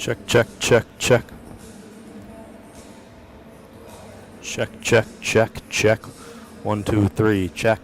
Check, check, check, check. Check, check, check, check. 1, 2, 3, check.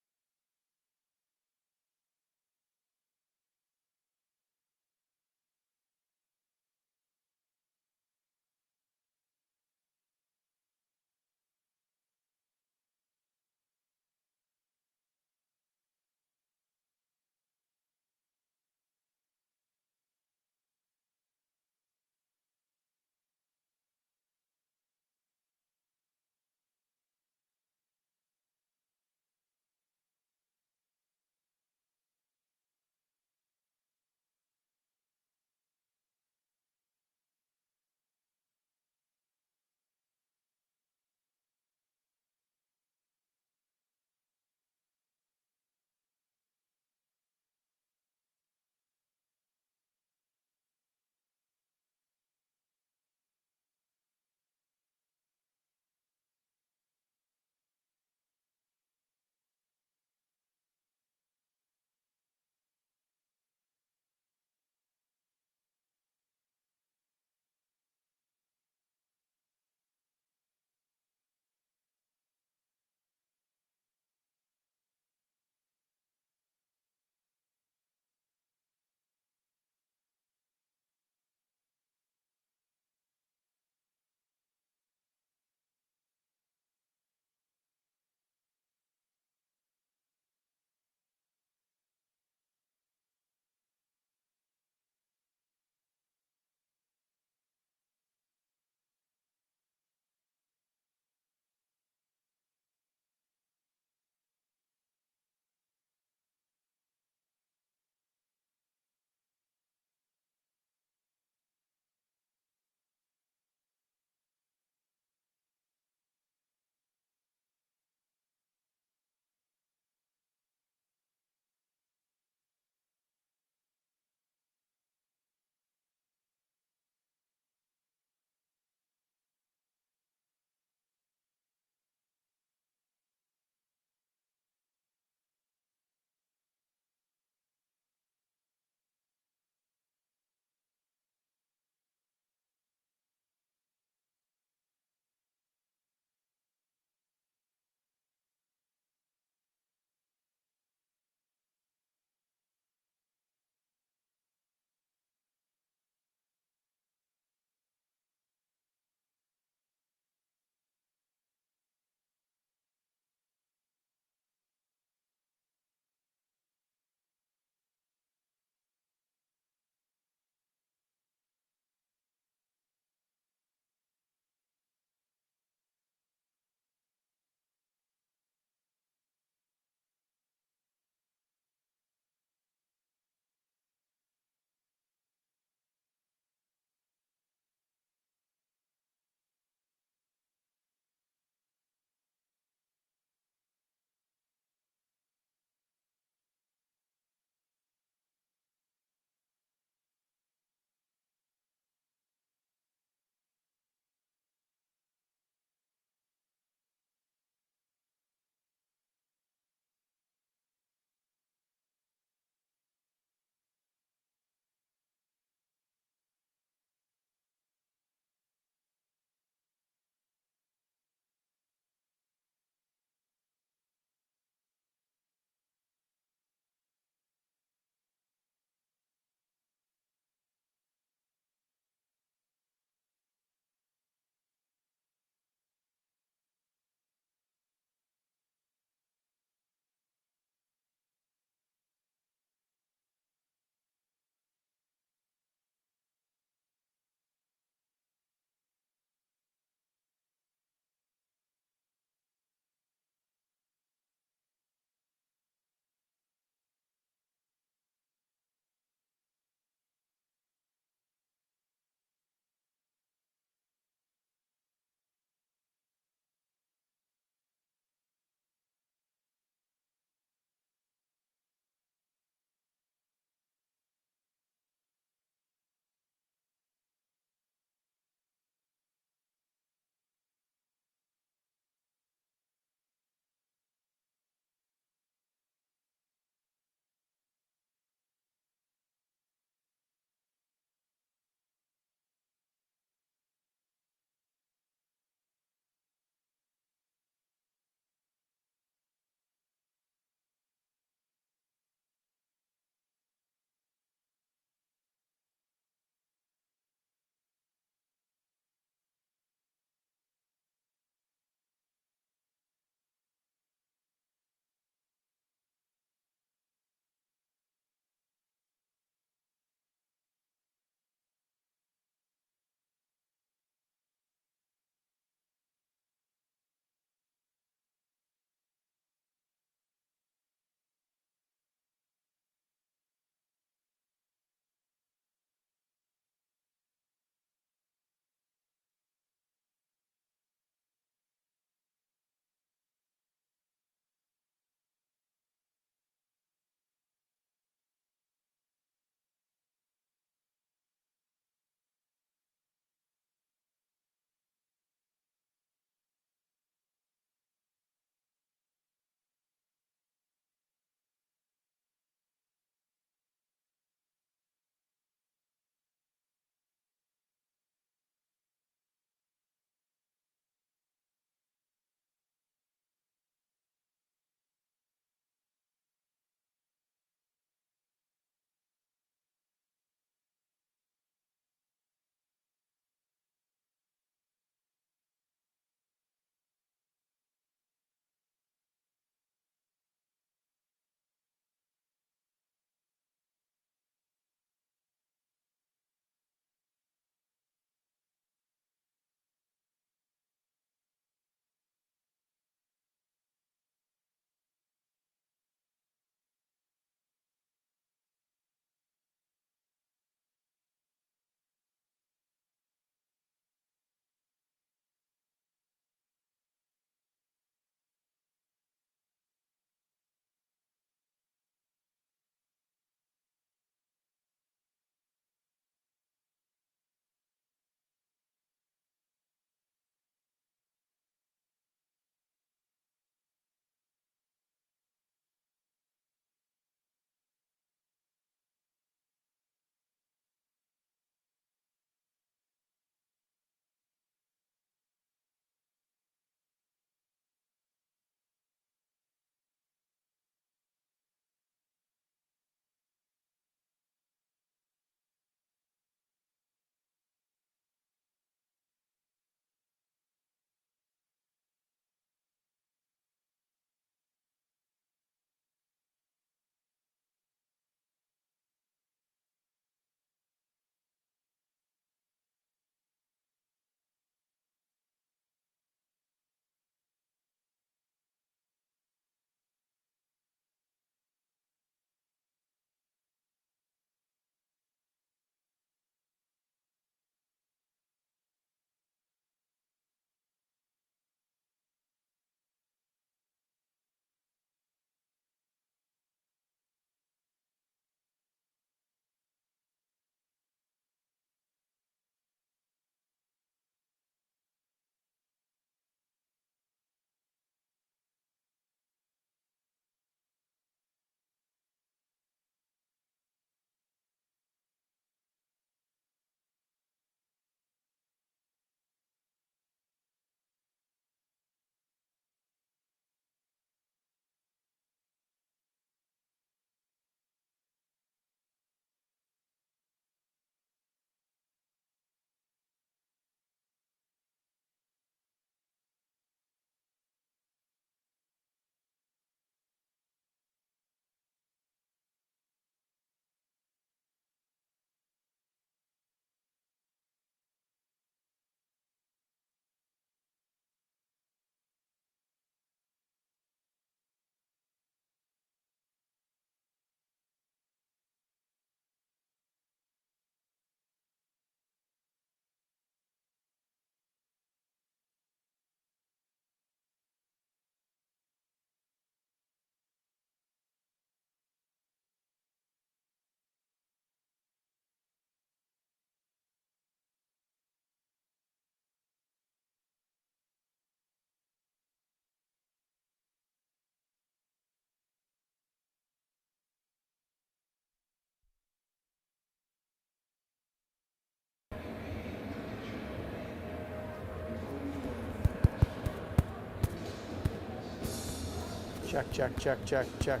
Check, check, check, check, check.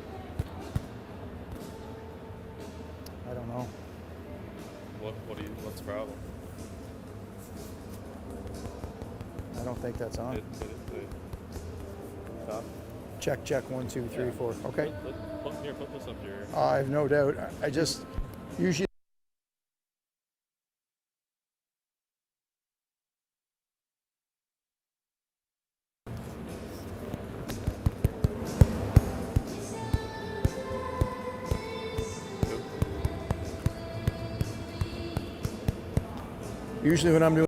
I don't know. What's the problem? I don't think that's on. It, stop. Check, check, 1, 2, 3, 4. Okay. Put this up here. I have no doubt. I just usually. Usually when I'm doing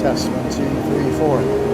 Test 1, 2, 3, 4.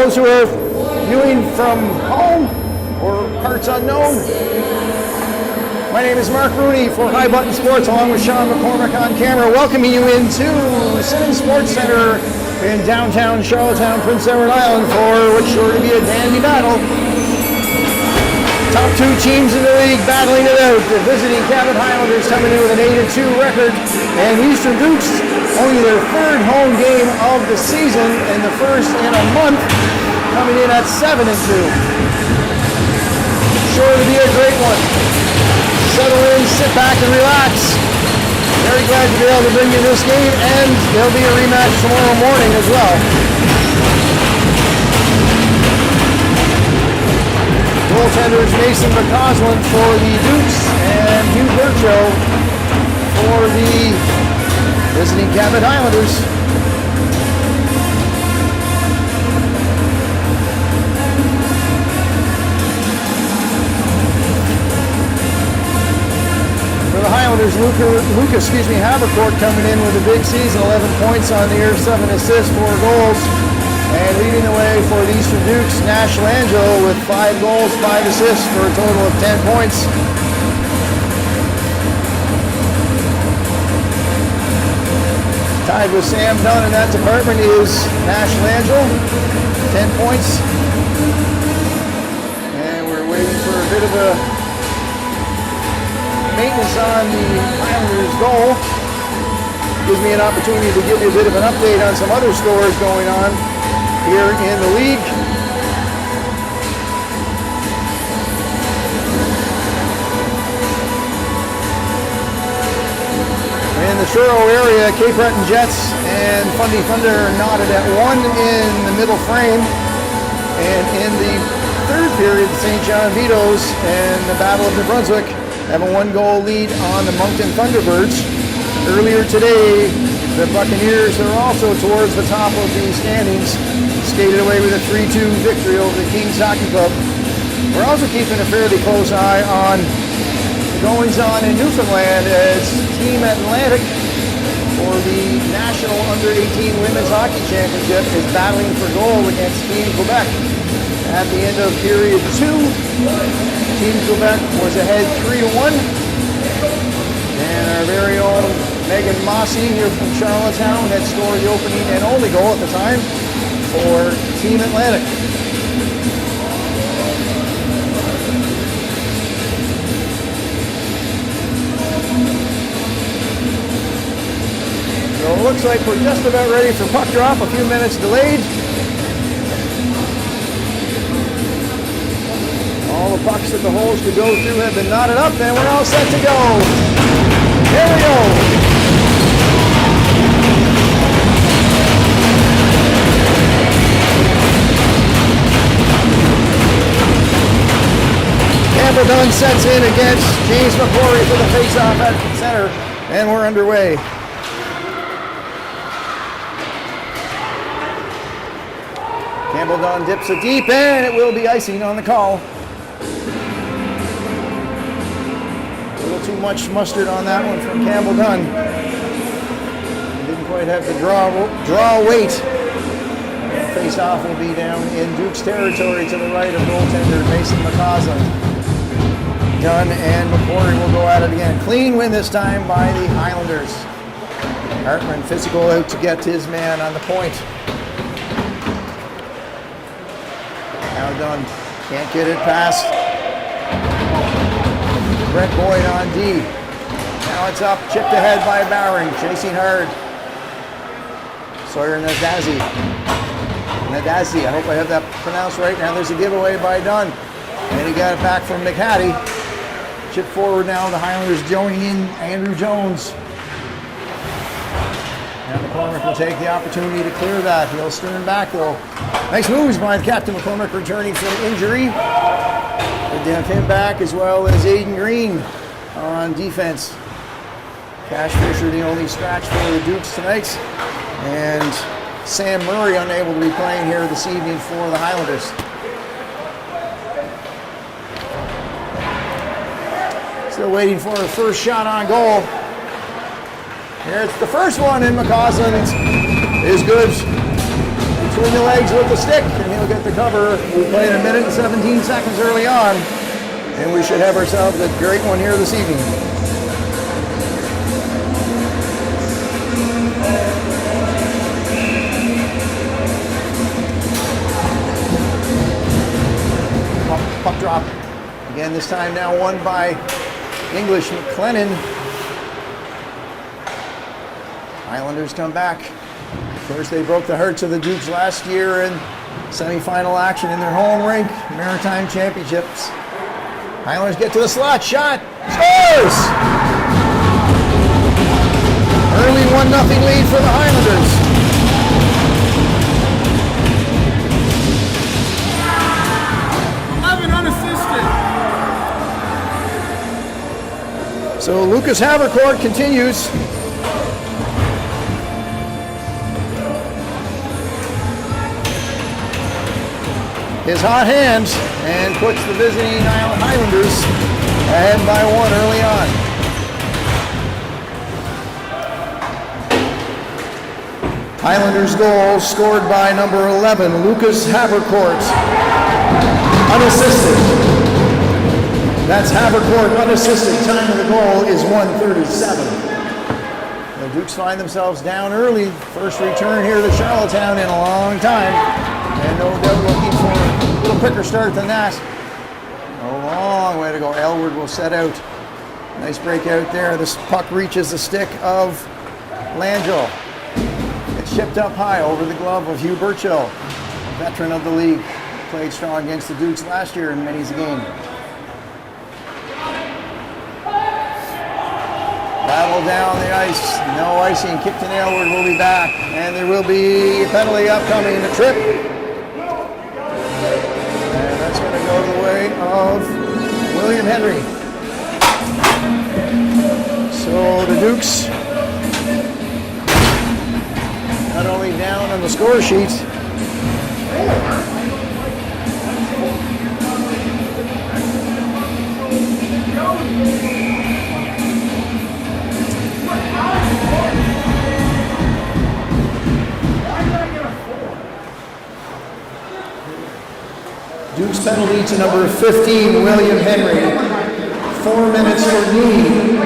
those who are viewing from home or parts unknown, my name is Mark Rooney for High Button Sports, along with Sean McCormick on camera, welcoming you into Simmons Sports Center in downtown Charlottetown, Prince Edward Island, for what's sure to be a dandy battle. Top two teams in the league battling it out. The visiting Cabot Highlanders coming in with an 8-2 record, and Eastern Dukes only their third home game of the season and the first in a month, coming in at 7-2. Sure to be a great one. Settle in, sit back, and relax. Very glad to be able to bring you this game, and there'll be a rematch tomorrow morning as well. Goaltenders Mason McCausland for the Dukes and Hugh Birchow for the visiting Cabot Highlanders. For the Highlanders, Luca Havercourt coming in with a big season, 11 points on the year, 7 assists, 4 goals. And leading the way for the Eastern Dukes, Nash Langelo with 5 goals, 5 assists for a total of 10 points. Tied with Sam Dunn in that department is Nash Langelo, 10 points. And we're waiting for a bit of a maintenance on the Highlanders' goal. Gives me an opportunity to give you a bit of an update on some other scores going on here in the league. In the Truro area, Cape Breton Jets and Fundy Thunder are knotted at 1 in the middle frame. And in the third period, the St. John Vitoes and the Battle of New Brunswick have a 1-goal lead on the Moncton Thunderbirds. Earlier today, the Buccaneers are also towards the top of the standings, skated away with a 3-2 victory over the Kings Hockey Club. We're also keeping a fairly close eye on the goings-on in Newfoundland as Team Atlantic for the National Under-18 Women's Hockey Championship is battling for gold against Team Quebec. At the end of period 2, Team Quebec was ahead 3-1. And our very own Megan Mossy here from Charlottetown had scored the opening and only goal at the time for Team Atlantic. So it looks like we're just about ready for puck drop, a few minutes delayed. All the pucks that the holes could go through have been knotted up, and we're all set to go. Here we go. Cabot sets in against James McCrory for the face-off at center, and we're underway. Campbell dips it deep, and it will be icing on the call. A little too much mustard on that one from Campbell Dunn. Didn't quite have the draw weight. Face-off will be down in Duke's territory to the right of goaltender Mason McCausland. Dunn and McCrory will go at it again. Clean win this time by the Highlanders. Hartman physical out to get his man on the point. Now Dunn can't get it past Brent Boyd on D. Now it's up, chipped ahead by Bowering, chasing hard. Sawyer Nadazi, I hope I have that pronounced right. Now there's a giveaway by Dunn. And he got it back from McHattie. Chip forward now, the Highlanders joining in Andrew Jones. And McCormick will take the opportunity to clear that. He'll stern back though. Nice moves by Captain McCormick returning from injury. They have him back as well as Aiden Green on defense. Cash Fisher the only scratch for the Dukes tonight. And Sam Murray unable to be playing here this evening for the Highlanders. Still waiting for a first shot on goal. Here it's the first one, and McCausland is good. between the legs with the stick, and he'll get the cover. We played a minute and 17 seconds early on, and we should have ourselves a great one here this evening. Puck drop. Again, this time now won by English McLennan. Highlanders come back. Of course, they broke the hearts of the Dukes last year in semifinal action in their home rink, Maritime Championships. Highlanders get to the slot, shot, scores! Early 1-0 lead for the Highlanders. So Lucas Havercourt continues. His hot hands and puts the visiting Highlanders ahead by 1 early on. Highlanders goal scored by number 11, Lucas Havercourt, unassisted. That's Havercourt unassisted. Time of the goal is 1:37. The Dukes find themselves down early. First return here to Charlottetown in a long time. And no doubt looking for a little quicker start than that. A long way to go. Elward will set out. Nice break out there. This puck reaches the stick of Landro. It's shipped up high over the glove of Hugh Burchill, veteran of the league. Played strong against the Dukes last year in many's a game. Battle down the ice. No icing. Kipton Aylward will be back. And there will be a penalty upcoming. The trip. And that's going to go the way of William Henry. So the Dukes not only down on the score sheet, Dukes penalty to number 15, William Henry. 4 minutes for knee.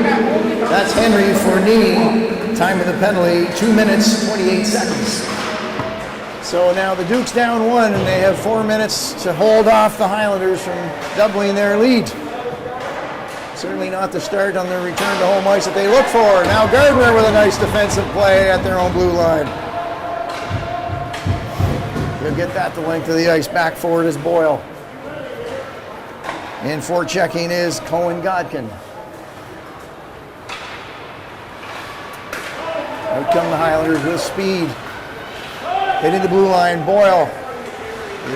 That's Henry for knee. Time of the penalty, 2 minutes, 28 seconds. So now the Dukes down 1, and they have 4 minutes to hold off the Highlanders from doubling their lead. Certainly not the start on the return to home ice that they look for. Now Gardner with a nice defensive play at their own blue line. He'll get that the length of the ice. Back forward is Boyle. In for checking is Cohen Godkin. Out come the Highlanders with speed. Hitting the blue line, Boyle.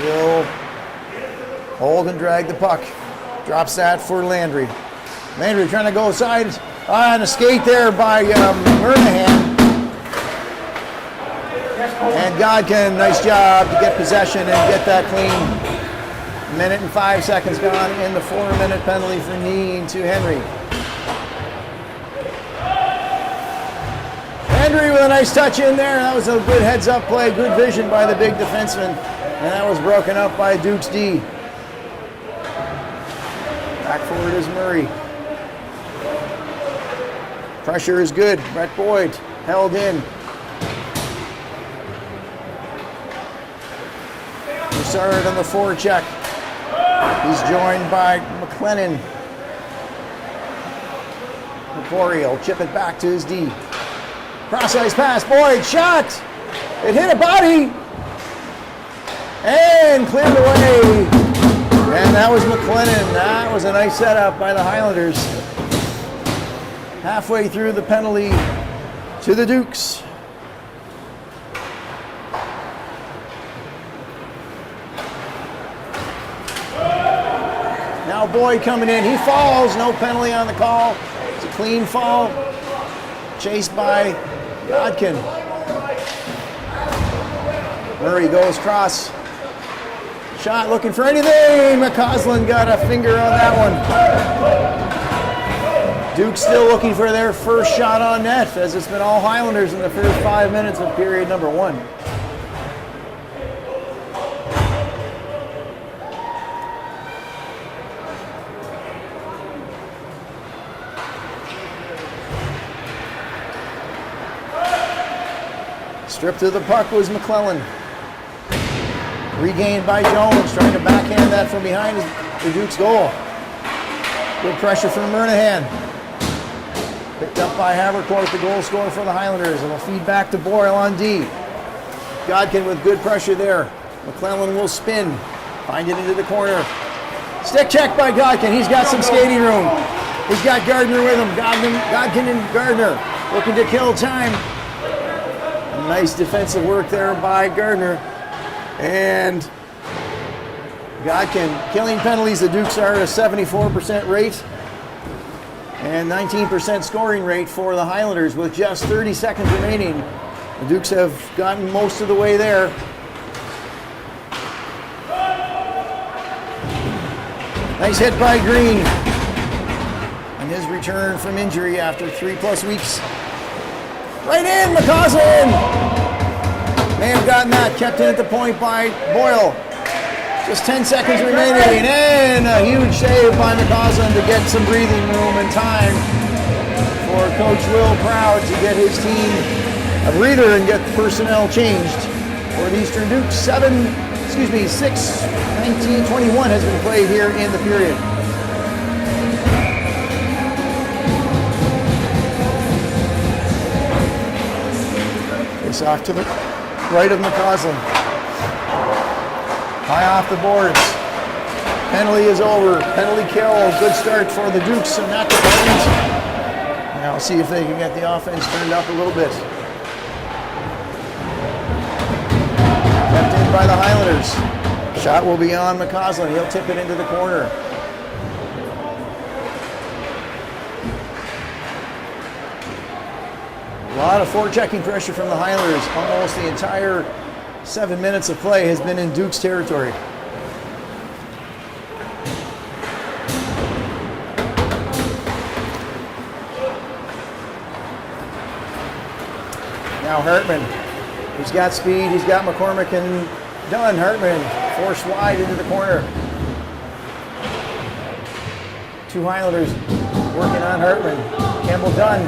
He'll hold and drag the puck. Drops that for Landry. Landry trying to go aside on a skate there by Murnahan. And Godkin, nice job to get possession and get that clean. Minute and 5 seconds gone in the 4-minute penalty for knee to Henry. Henry with a nice touch in there. That was a good heads-up play, good vision by the big defenseman. And that was broken up by Dukes D. Back forward is Murray. Pressure is good. Brett Boyd held in. Broussard on the forecheck. He's joined by McLennan. McCrory will chip it back to his D. Cross-ice pass, Boyd, shot! It hit a body! And cleared away. And that was McLennan. That was a nice setup by the Highlanders. Halfway through the penalty to the Dukes. Now Boyd coming in. He falls. No penalty on the call. It's a clean fall. Chased by Godkin. Murray goes cross. Shot looking for anything. McCausland got a finger on that one. Duke still looking for their first shot on net, as it's been all Highlanders in the first 5 minutes of period number 1. Stripped to the puck was McClellan. Regained by Jones, trying to backhand that from behind the Duke's goal. Good pressure from Murnahan. Picked up by Havercourt, the goal scorer for the Highlanders, and will feed back to Boyle on D. Godkin with good pressure there. McClellan will spin, find it into the corner. Stick check by Godkin. He's got some skating room. He's got Gardner with him. Godkin and Gardner looking to kill time. Nice defensive work there by Gardner. And Godkin killing penalties. The Dukes are at a 74% rate and 19% scoring rate for the Highlanders with just 30 seconds remaining. The Dukes have gotten most of the way there. Nice hit by Green on his return from injury after 3+ weeks. Right in, McCausland! May have gotten that, kept in at the point by Boyle. Just 10 seconds remaining, and a huge save by McCausland to get some breathing room and time for Coach Will Proud to get his team a breather and get the personnel changed for the Eastern Dukes. 6:19:21 has been played here in the period. Face off to the right of McCausland. High off the boards. Penalty is over. Penalty kill. Good start for the Dukes in that department. Now we'll see if they can get the offense turned up a little bit. Kept in by the Highlanders. Shot will be on McCausland. He'll tip it into the corner. A lot of forechecking pressure from the Highlanders. Almost the entire 7 minutes of play has been in Duke's territory. Now Hartman, he's got speed, he's got McCormick and Dunn. Hartman forced wide into the corner. Two Highlanders working on Hartman. Campbell Dunn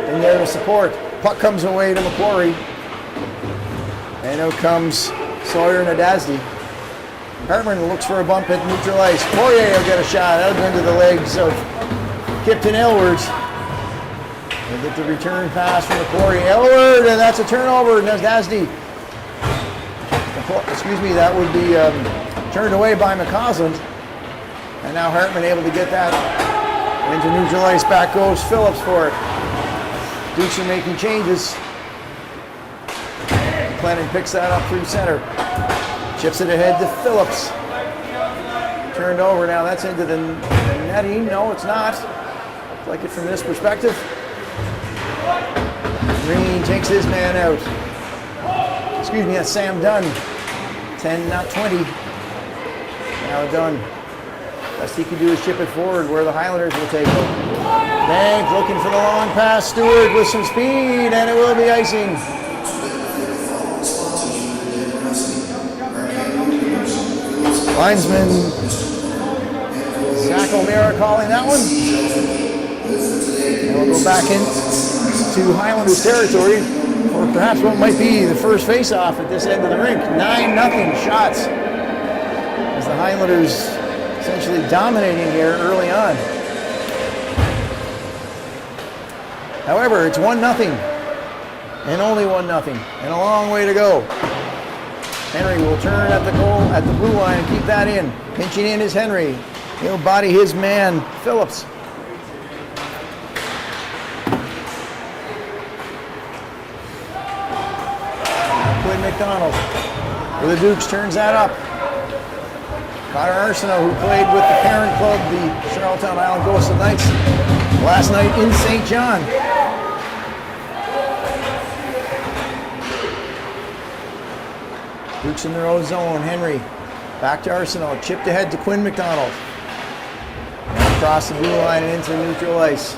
in there to support. Puck comes away to McQuarrie. And out comes Sawyer Nadazdi. Hartman looks for a bump at neutral ice. Poirier will get a shot out into the legs of Kipton Aylwards. They get the return pass from McQuarrie. Aylward, and that's a turnover. Nadazdi. Excuse me, that would be turned away by McCausland. And now Hartman able to get that into neutral ice. Back goes Phillips for it. Dukes are making changes. McLennan picks that up through center. Chips it ahead to Phillips. Turned over now. That's into the netting. No, it's not. Looks like it from this perspective. Green takes his man out. Excuse me, that's Sam Dunn. 10, not 20. Now Dunn. Best he can do is chip it forward where the Highlanders will take it. Bank looking for the long pass. Stewart with some speed, and it will be icing. Linesman Zach O'Meara calling that one. And we'll go back into Highlanders territory for perhaps what might be the first face-off at this end of the rink. 9-0 shots as the Highlanders essentially dominating here early on. However, it's 1-0 and only 1-0 and a long way to go. Henry will turn at the goal at the blue line and keep that in. Pinching in is Henry. He'll body his man, Phillips. Quinn McDonald for the Dukes turns that up. Connor Arsenault, who played with the parent club, the Charlottetown Island Ghosts of Knights, last night in St. John. Dukes in their own zone. Henry back to Arsenault. Chipped ahead to Quinn McDonald. And across the blue line and into neutral ice.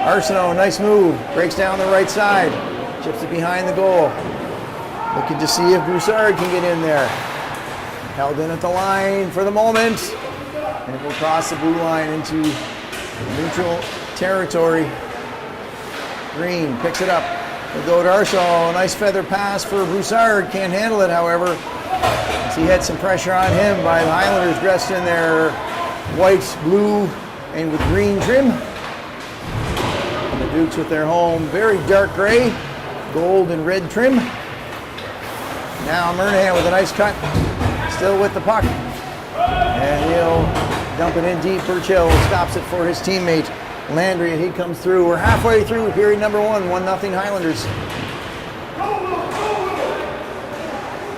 Arsenault, nice move. Breaks down the right side. Chips it behind the goal. Looking to see if Broussard can get in there. Held in at the line for the moment. And it will cross the blue line into neutral territory. Green picks it up. They go to Arceau. A nice feather pass for Broussard. Can't handle it, however, as he had some pressure on him by the Highlanders dressed in their white, blue, and with green trim. And the Dukes with their home very dark gray, gold and red trim. Now Murnahan with a nice cut, still with the puck. And he'll dump it in deep. Burchill stops it for his teammate Landry, and he comes through. We're halfway through period number 1, 1-0 Highlanders.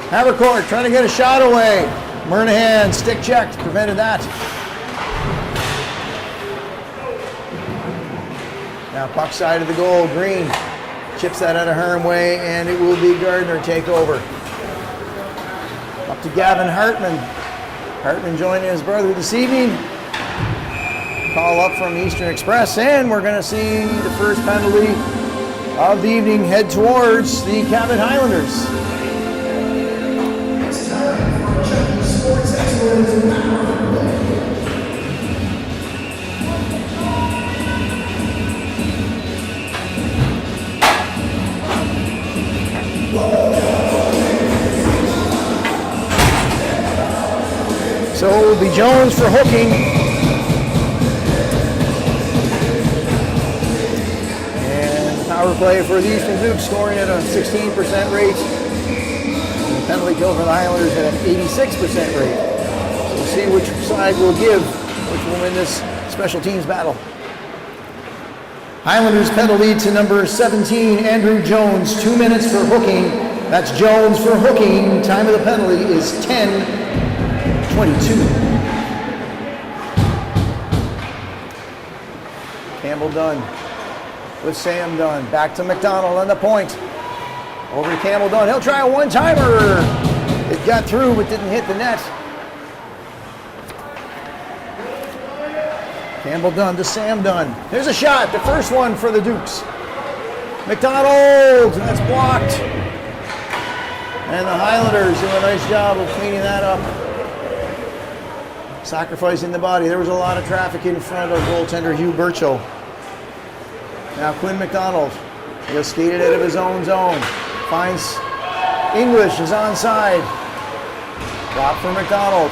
Havercourt trying to get a shot away. Murnahan stick checked, prevented that. Now puck side of the goal, Green chips that out of Herm way, and it will be Gardner take over. Up to Gavin Hartman. Hartman joining his brother this evening. Call up from Eastern Express, and we're going to see the first penalty of the evening head towards the Cabot Highlanders. It's time for Chucky Sports Experts. So it will be Jones for hooking. And power play for the Eastern Dukes, scoring at a 16% rate. And the penalty kill for the Highlanders at an 86% rate. So we'll see which side will give, which will win this special teams battle. Highlanders penalty to number 17, Andrew Jones, 2 minutes for hooking. That's Jones for hooking. Time of the penalty is 10:22. Campbell Dunn with Sam Dunn. Back to McDonald on the point. Over to Campbell Dunn. He'll try a one-timer. It got through but didn't hit the net. Campbell Dunn to Sam Dunn. There's a shot, the first one for the Dukes. McDonald, that's blocked. And the Highlanders do a nice job of cleaning that up. Sacrificing the body. There was a lot of traffic in front of goaltender Hugh Burchill. Now Quinn McDonald. He'll skate it out of his own zone. Finds English, is onside. Drop for McDonald.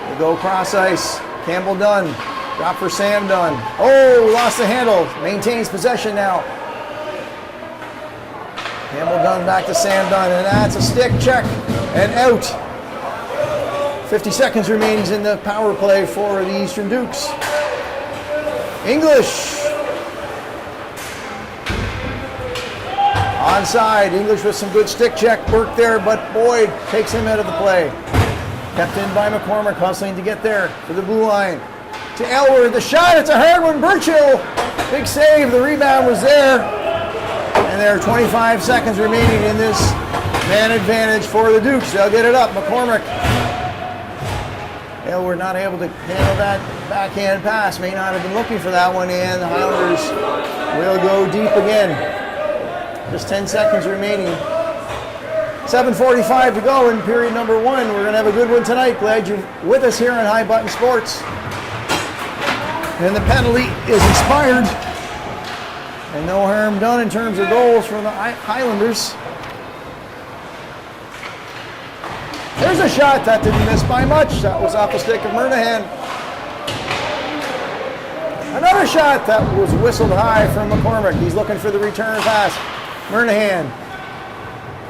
They go cross ice. Campbell Dunn. Drop for Sam Dunn. Oh, lost the handle. Maintains possession now. Campbell Dunn back to Sam Dunn, and that's a stick check and out. 50 seconds remaining in the power play for the Eastern Dukes. English. Onside. English with some good stick check work there, but Boyd takes him out of the play. Kept in by McCormick, hustling to get there for the blue line. To Elward, the shot, it's a hard one. Burchill, big save, the rebound was there. And there are 25 seconds remaining in this man advantage for the Dukes. They'll get it up. McCormick. Elward not able to handle that backhand pass. May not have been looking for that one, and the Highlanders will go deep again. Just 10 seconds remaining. 7:45 to go in period number 1. We're going to have a good one tonight. Glad you're with us here on High Button Sports. And the penalty is expired. And no harm done in terms of goals for the Highlanders. There's a shot that didn't miss by much. That was off the stick of Murnahan. Another shot that was whistled high from McCormick. He's looking for the return pass. Murnahan.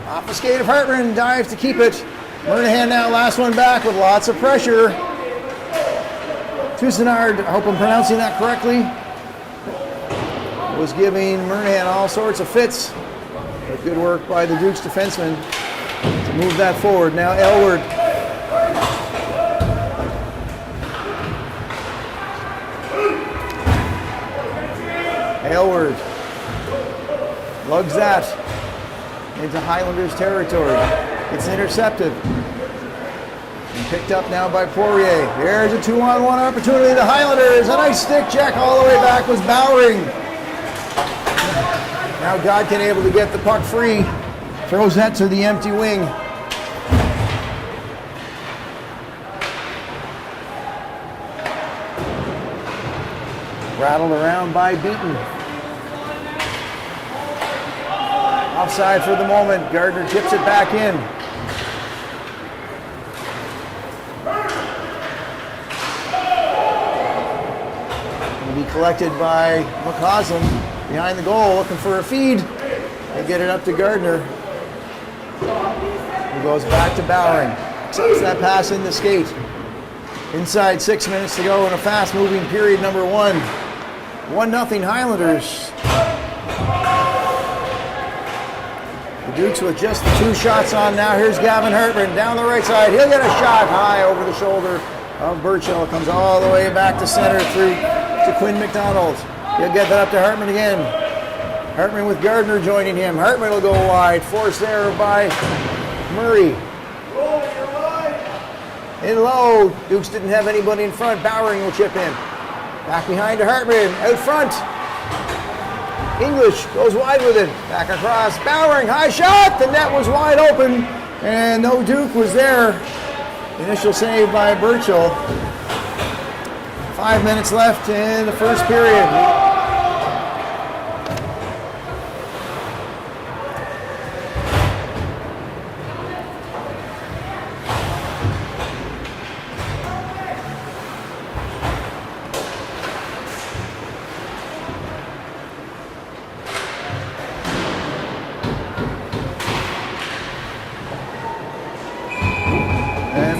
Off the skate of Hartman, dives to keep it. Murnahan now last one back with lots of pressure. Tousenard, I hope I'm pronouncing that correctly, was giving Murnahan all sorts of fits. But good work by the Dukes defenseman to move that forward. Now Elward. Elward lugs that into Highlanders territory. It's intercepted. And picked up now by Poirier. Here's a 2-on-1 opportunity. The Highlanders, a nice stick check all the way back was Bowering. Now Godkin able to get the puck free. Throws that to the empty wing. Rattled around by Beaton. Offside for the moment. Gardner tips it back in. Will be collected by McCausland behind the goal, looking for a feed. They get it up to Gardner. He goes back to Bowering. Accepts that pass in the skate. Inside 6 minutes to go in a fast-moving period number 1. 1-0 Highlanders. The Dukes with just the 2 shots on now. Here's Gavin Hartman down the right side. He'll get a shot high over the shoulder of Burchill. Comes all the way back to center through to Quinn McDonald. He'll get that up to Hartman again. Hartman with Gardner joining him. Hartman will go wide. Forced there by Murray. In low. Dukes didn't have anybody in front. Bowering will chip in. Back behind to Hartman. Out front. English goes wide with it. Back across. Bowering. High shot. The net was wide open. And no Duke was there. Initial save by Burchill. 5 minutes left in the first period.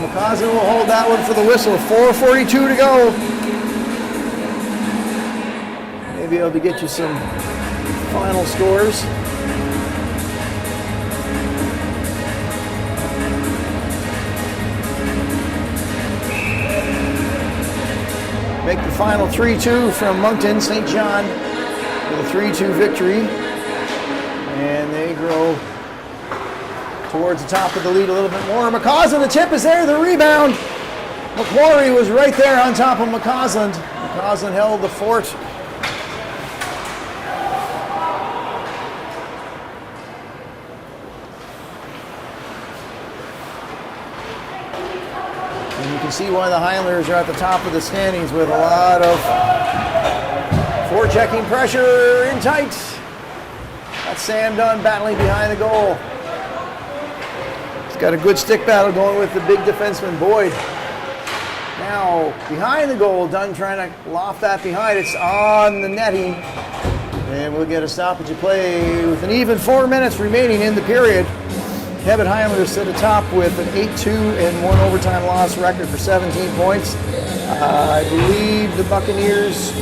McCausland will hold that one for the whistle. 4:42 to go. Maybe able to get you some final scores. Make the final 3-2 from Moncton. St. John with a 3-2 victory. And they grow towards the top of the lead a little bit more. McCausland, the tip is there, the rebound. McQuarrie was right there on top of McCausland. McCausland held the fort. And you can see why the Highlanders are at the top of the standings with a lot of forechecking pressure in tight. That's Sam Dunn battling behind the goal. Got a good stick battle going with the big defenseman, Boyd. Now, behind the goal, Dunn trying to loft that behind. It's on the netting. And we'll get a stoppage of play with an even 4 minutes remaining in the period. Cabot Highlanders sit atop with an 8-2 and 1 overtime loss record for 17 points. I believe the Buccaneers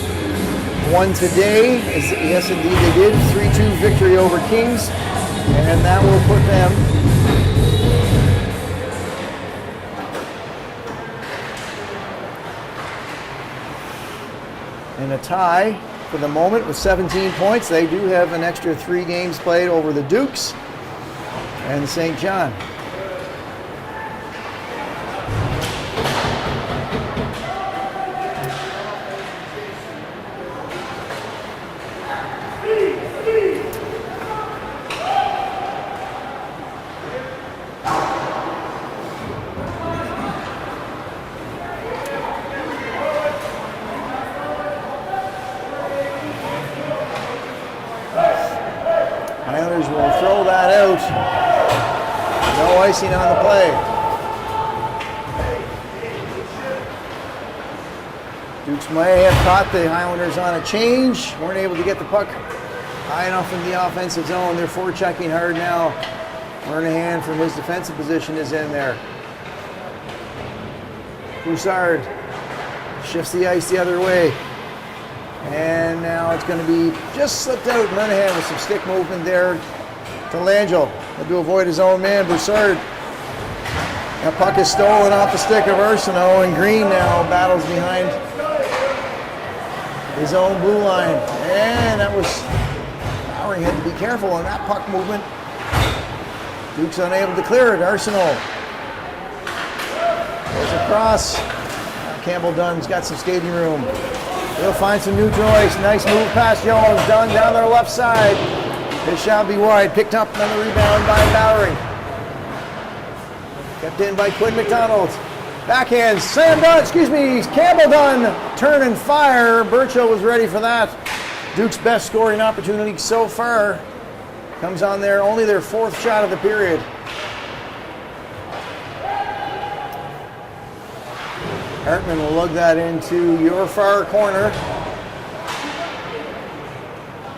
won today. Yes, indeed they did. 3-2 victory over Kings. And that will put them in a tie for the moment with 17 points. They do have an extra 3 games played over the Dukes and St. John. Highlanders will throw that out. No icing on the play. Dukes may have caught the Highlanders on a change. Weren't able to get the puck high enough in the offensive zone. They're forechecking hard now. Murnahan from his defensive position is in there. Broussard shifts the ice the other way. And now it's going to be just slipped out. Murnahan with some stick movement there to Langell. Had to avoid his own man, Broussard. That puck is stolen off the stick of Arsenault, and Green now battles behind his own blue line. And that was, Bowering had to be careful on that puck movement. Duke's unable to clear it. Arsenault goes across. Campbell Dunn's got some skating room. He'll find some neutral ice. Nice move past Jones. Dunn down their left side. It shall be wide. Picked up on the rebound by Bowering. Kept in by Quinn McDonald. Backhand. Campbell Dunn. Turn and fire. Burchill was ready for that. Duke's best scoring opportunity so far. Comes on there, only their 4th shot of the period. Hartman will lug that into your far corner.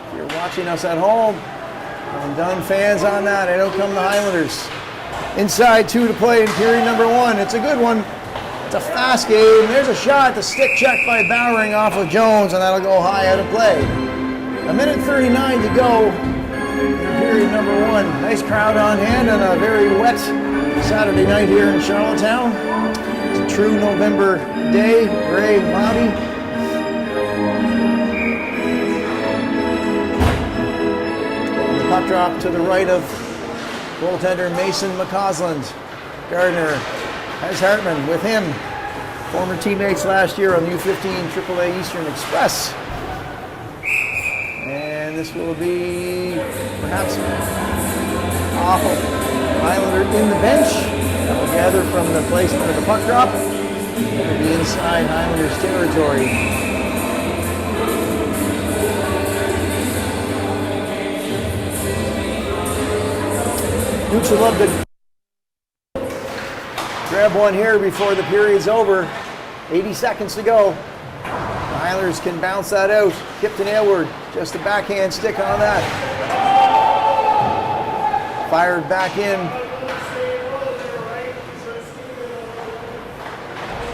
If you're watching us at home, I'm done fans on that. And out come the Highlanders. Inside 2 to play in period number 1. It's a good one. It's a fast game. There's a shot. The stick check by Bowering off of Jones, and that'll go high out of play. 1:39 to go in period number 1. Nice crowd on hand on a very wet Saturday night here in Charlottetown. It's a true November day, gray, cloudy. The puck drop to the right of goaltender Mason McCausland. Gardner has Hartman with him. Former teammates last year on the U16 AAA Eastern Express. And this will be perhaps off of Highlander in the bench. That will gather from the placement of the puck drop. It will be inside Highlanders territory. Dukes would love to grab one here before the period's over. 80 seconds to go. The Highlanders can bounce that out. Kipton Aylward, just a backhand stick on that. Fired back in.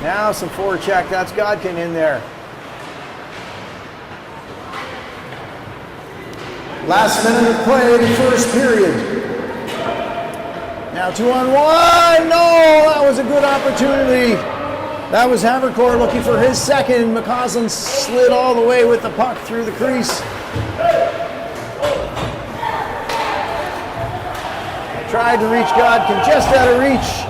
Now some forecheck. That's Godkin in there. Last minute of play in the first period. Now 2-on-1. No, that was a good opportunity. That was Havercourt looking for his second. McCausland slid all the way with the puck through the crease. Tried to reach Godkin, just out of reach.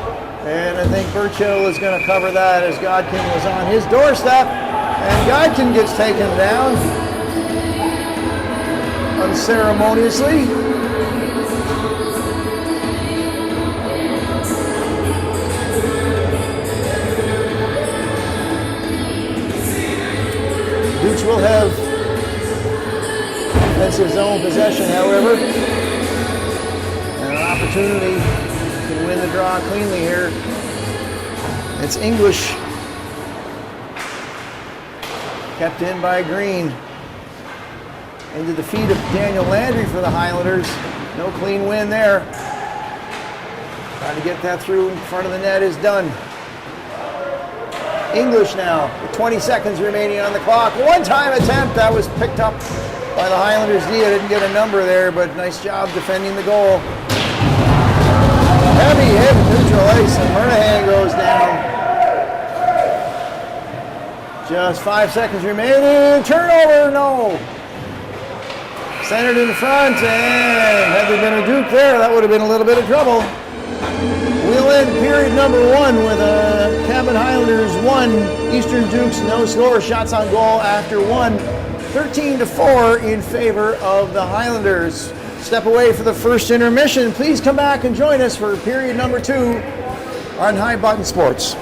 And I think Birchill is going to cover that as Godkin was on his doorstep. And Godkin gets taken down unceremoniously. Dukes will have offensive zone possession, however, and an opportunity to win the draw cleanly here. It's English, kept in by Green. Into the feet of Daniel Landry for the Highlanders. No clean win there. Trying to get that through in front of the net is done. English now, with 20 seconds remaining on the clock. One-time attempt, that was picked up by the Highlanders D. I didn't get a number there, but nice job defending the goal. Heavy hit, neutral ice, and Murnahan goes down. Just 5 seconds remaining. Turnover, no. Centered in front, and had there been a Duke there, that would have been a little bit of trouble. We'll end period number 1 with a Cabot Highlanders 1, Eastern Dukes no score, shots on goal after 1. 13-4 in favor of the Highlanders. Step away for the first intermission. Please come back and join us for period number 2 on High Button Sports.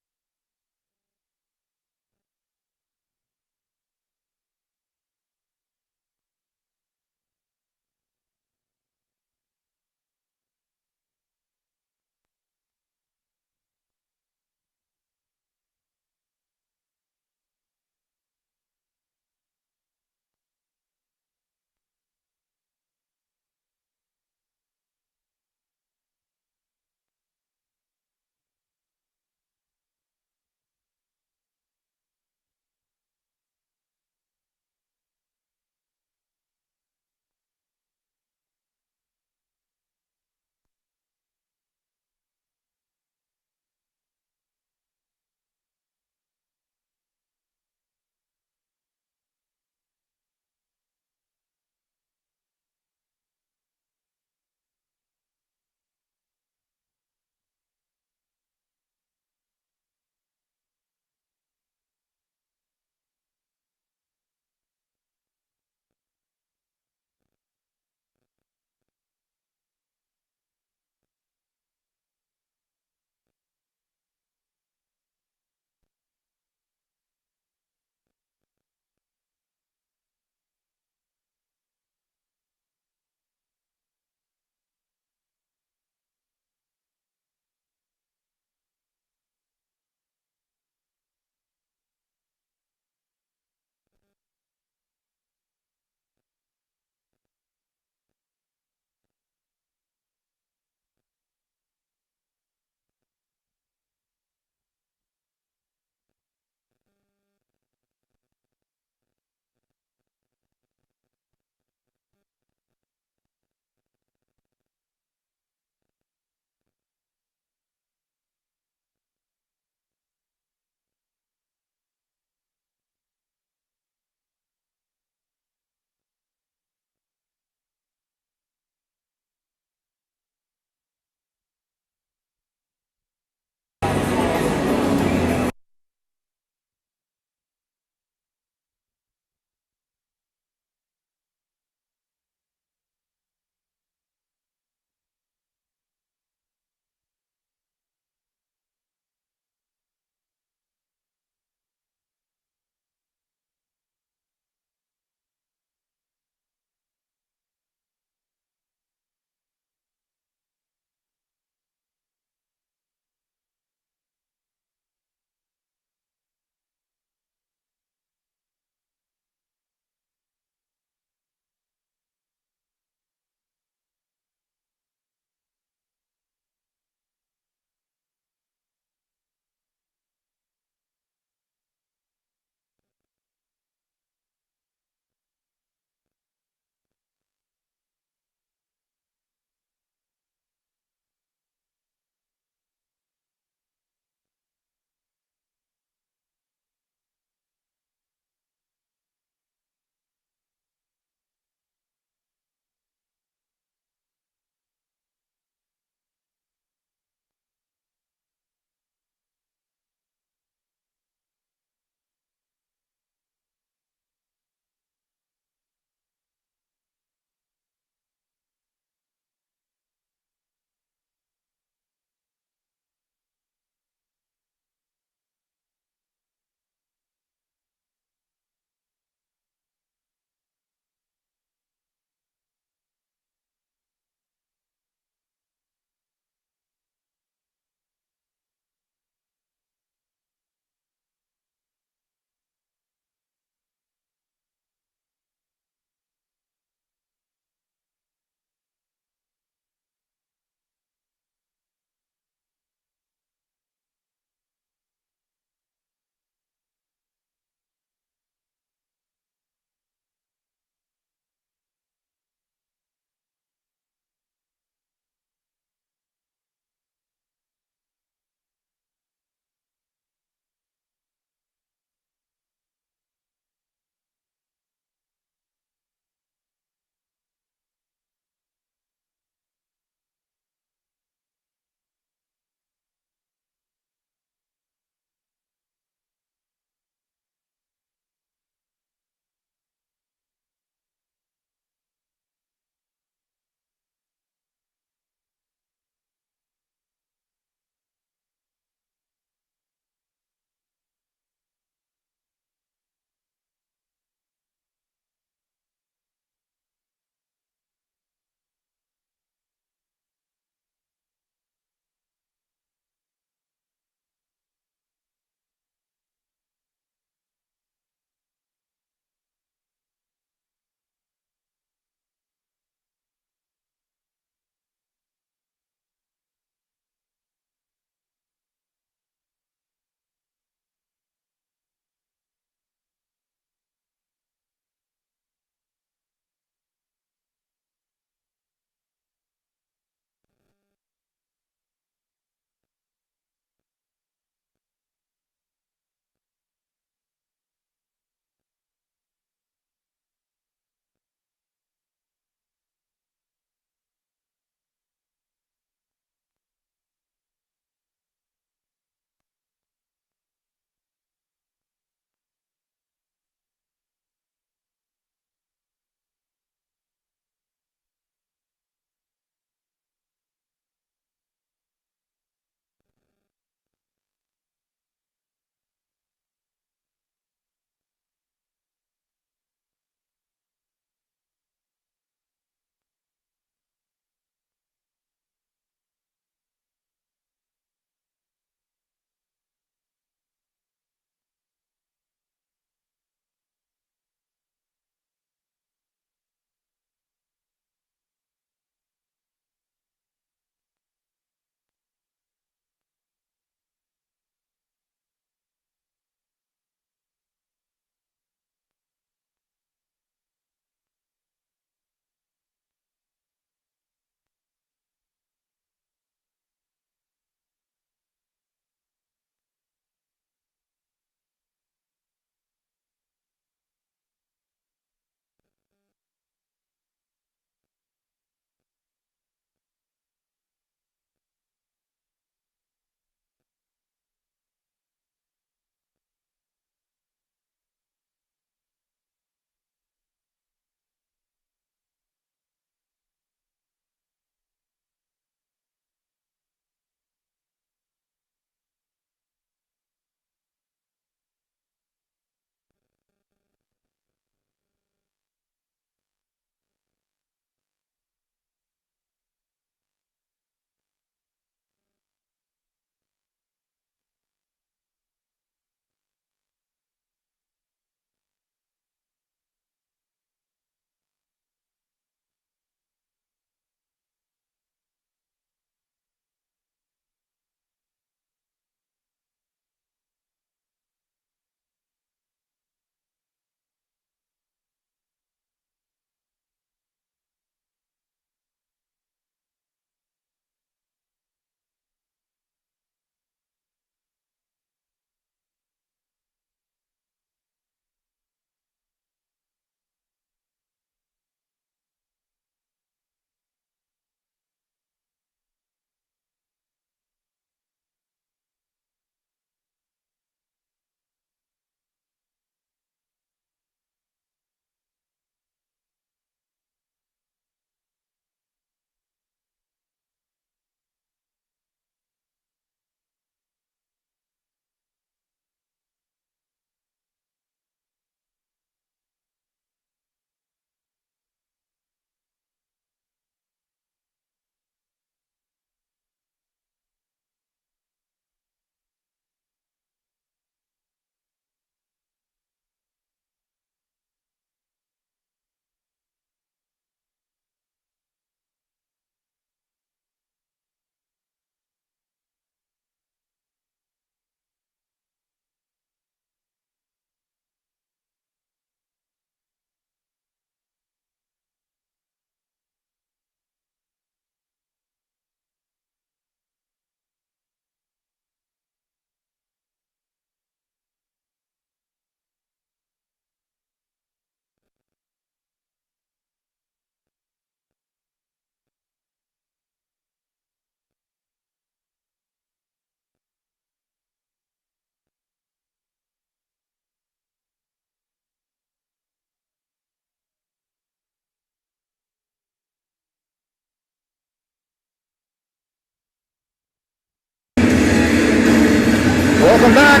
Welcome back.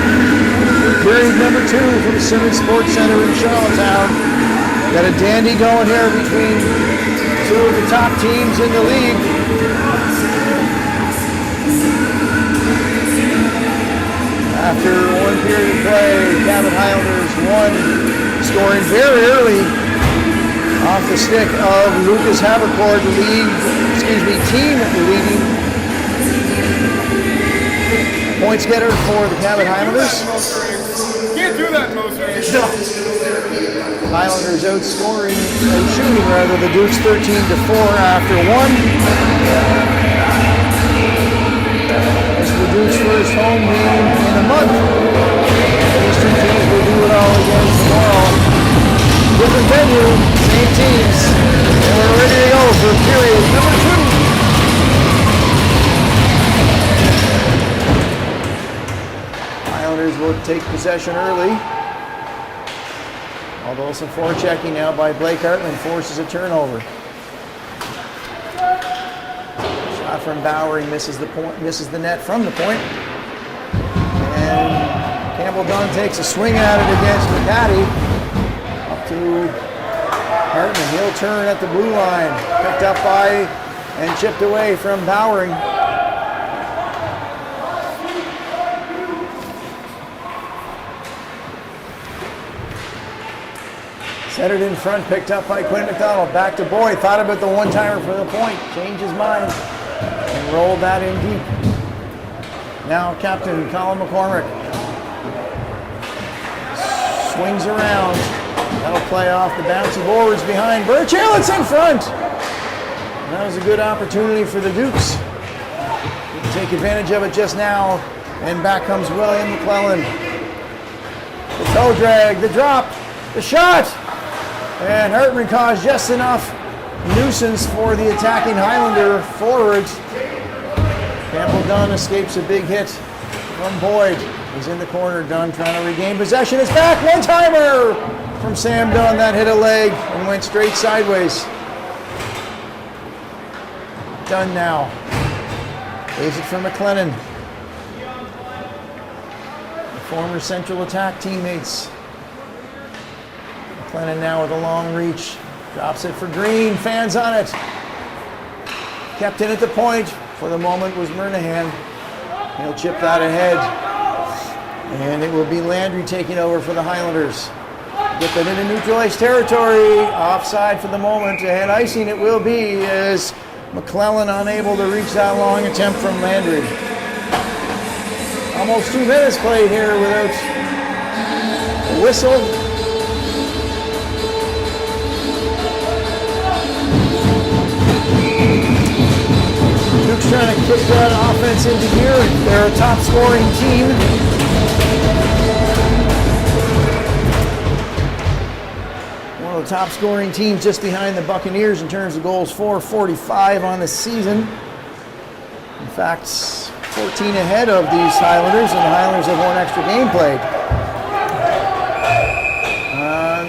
Period number 2 from the Simmons Sports Center in Charlottetown. Got a dandy going here between two of the top teams in the league. After one period of play, Cabot Highlanders won, scoring very early off the stick of Lucas Havercourt, team leading points getter for the Cabot Highlanders. Can't do that, Moser. Highlanders shooting the Dukes 13-4 after one. It's the Dukes' first home game in a month. These two teams will do it all again tomorrow. Different venue, same teams. And we're ready to go for period number 2. Highlanders will take possession early. Although some forechecking now by Blake Hartman forces a turnover. Shot from Bowery misses the net from the point. And Campbell Dunn takes a swing at it against McCaddy. Up to Hartman. He'll turn at the blue line. Picked up by and chipped away from Bowery. Centered in front, picked up by Quinn McDonald. Back to Boyd, thought about the one-timer for the point. Changed his mind and rolled that in deep. Now captain Colin McCormick swings around. That'll play off the bouncy boards behind Burchill. It's in front. And that was a good opportunity for the Dukes. Didn't take advantage of it just now. And back comes William McClellan. The toe drag, the drop, the shot. And Hartman caused just enough nuisance for the attacking Highlander forwards. Campbell Dunn escapes a big hit from Boyd. He's in the corner. Dunn trying to regain possession. It's back. One-timer from Sam Dunn. That hit a leg and went straight sideways. Dunn now. Leaves it for McLennan. The former Central Attack teammates. McLennan now with a long reach. Drops it for Green. Fans on it. Kept in at the point. For the moment was Murnahan. He'll chip that ahead. And it will be Landry taking over for the Highlanders. Get that into neutral ice territory. Offside for the moment. Ahead icing it will be as McClellan unable to reach that long attempt from Landry. Almost 2 minutes played here without a whistle. Duke's trying to kick that offense into gear. They're a top scoring team. One of the top scoring teams just behind the Buccaneers in terms of goals, 445 on the season. In fact, 14 ahead of these Highlanders, and the Highlanders have one extra game played.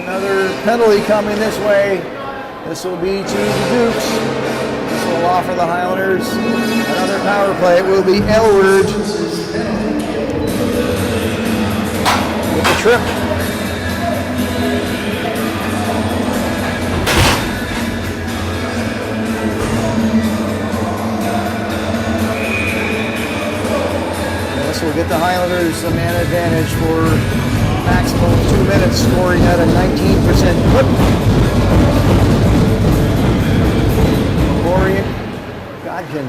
Another penalty coming this way. This will be to the Dukes. This will offer the Highlanders another power play. It will be Elward with the trip. Will get the Highlanders a man advantage for maximum 2 minutes, scoring at a 19% clip. Corey Godkin.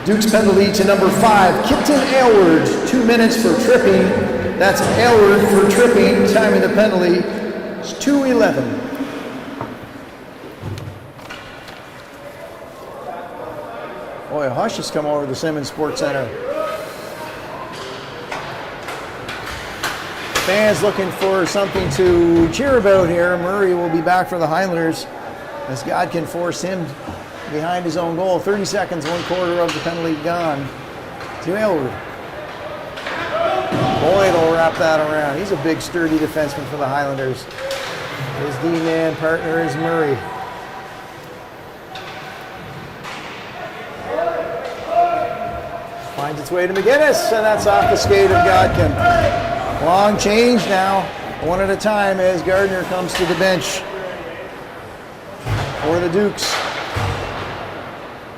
Duke's penalty to number 5, Kipton Aylward. 2 minutes for tripping. That's Aylward for tripping. Timing the penalty is 2:11. Boy, a hush has come over the Simmons Sports Center. Fans looking for something to cheer about here. Murray will be back for the Highlanders as Godkin forced him behind his own goal. 30 seconds, 1/4 of the penalty gone to Aylward. Boyd will wrap that around. He's a big, sturdy defenseman for the Highlanders. His D-man partner is Murray. Finds its way to McGinnis, and that's off the skate of Godkin. Long change now, one at a time as Gardner comes to the bench for the Dukes.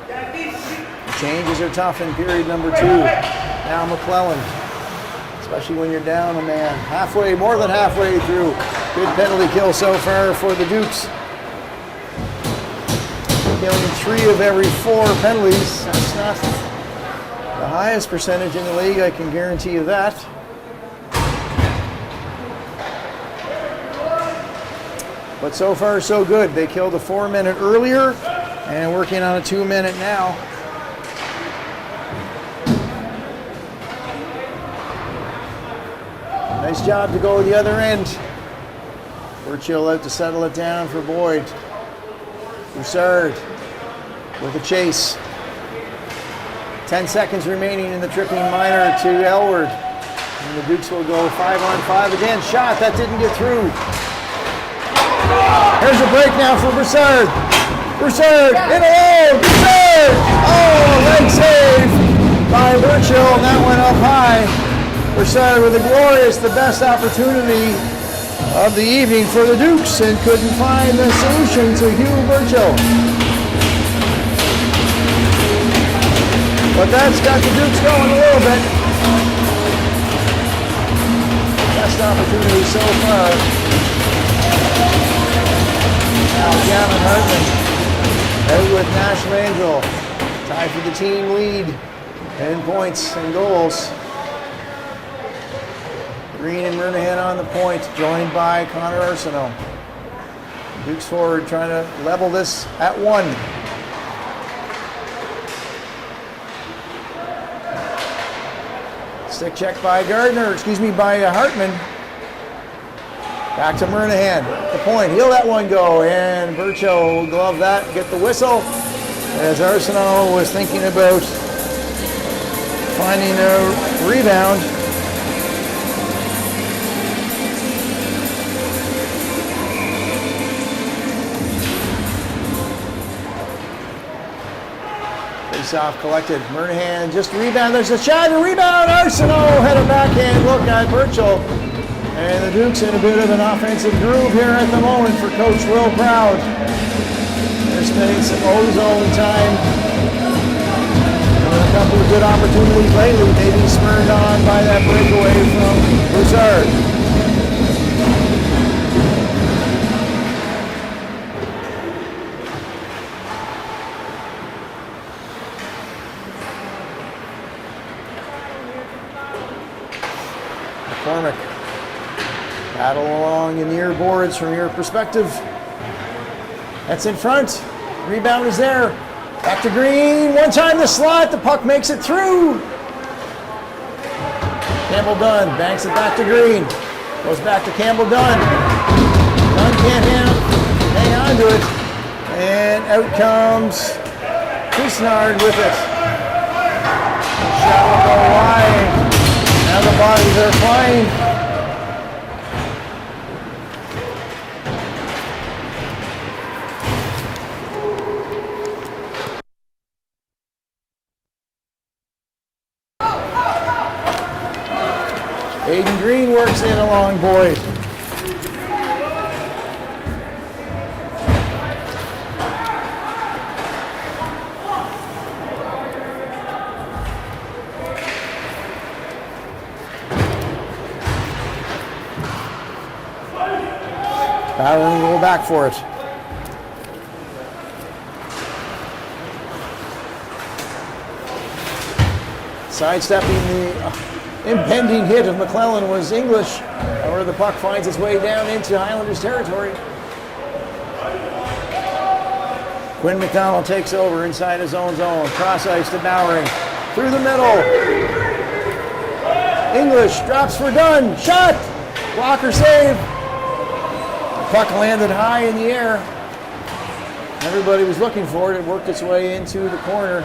The changes are tough in period number 2. Now McClellan, especially when you're down a man. Halfway, more than halfway through. Good penalty kill so far for the Dukes. Killing 3 of every 4 penalties. That's not the highest percentage in the league, I can guarantee you that. But so far, so good. They killed a 4-minute earlier and working on a 2-minute now. Nice job to go the other end. Burchill out to settle it down for Boyd. Broussard with a chase. 10 seconds remaining in the tripping minor to Elward. And the Dukes will go 5-on-5 again. Shot, that didn't get through. Here's a break now for Broussard. Broussard, in alone, Broussard! Oh, leg save by Burchill, and that went up high. Broussard with a glorious, the best opportunity of the evening for the Dukes, and couldn't find the solution to Hugh Burchill. But that's got the Dukes going a little bit. Best opportunity so far. Now Gavin Hartman out with Nash Landrill. Tied for the team lead in points and goals. Green and Murnahan on the point, joined by Connor Arsenault. Dukes forward trying to level this at 1. Stick check by Gardner, by Hartman. Back to Murnahan, the point, he'll let one go, and Burchill will glove that, get the whistle, as Arsenault was thinking about finding a rebound. Face-off collected. Murnahan just rebound. There's a shot and rebound. Arsenault had a backhand look at Burchill. And the Dukes in a bit of an offensive groove here at the moment for Coach Will Proud. They're spending some ozone time. And a couple of good opportunities lately, maybe spurred on by that breakaway from Broussard. McCormick. Battle along in near boards from your perspective. That's in front. Rebound is there. Back to Green. One time the slot. The puck makes it through. Campbell Dunn banks it back to Green. Goes back to Campbell Dunn. Dunn can't hang on to it. And out comes Couisnard with it. The shot will go wide. Now the bodies are flying. Aiden Green works in along Boyd. Barron will go back for it. Sidestepping the impending hit of McClellan was English. However, the puck finds its way down into Highlanders territory. Quinn McDonald takes over inside his own zone. Cross ice to Bowering. Through the middle. English drops for Dunn. Shot! Blocker save. The puck landed high in the air. Everybody was looking for it. It worked its way into the corner.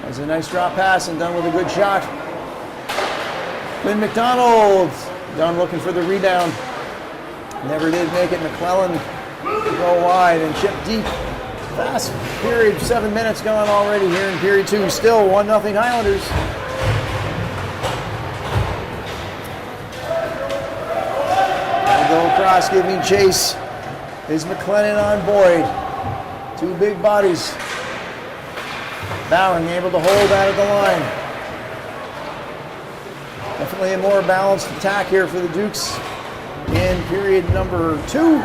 That was a nice drop pass and Dunn with a good shot. Quinn McDonald. Dunn looking for the rebound. Never did make it. McClellan go wide and chip deep Fast period, 7 minutes gone already here in period 2. Still 1-0 Highlanders. They go across, giving chase is McLennan on Boyd. Two big bodies. Bowering able to hold that at the line. Definitely a more balanced attack here for the Dukes in period number 2.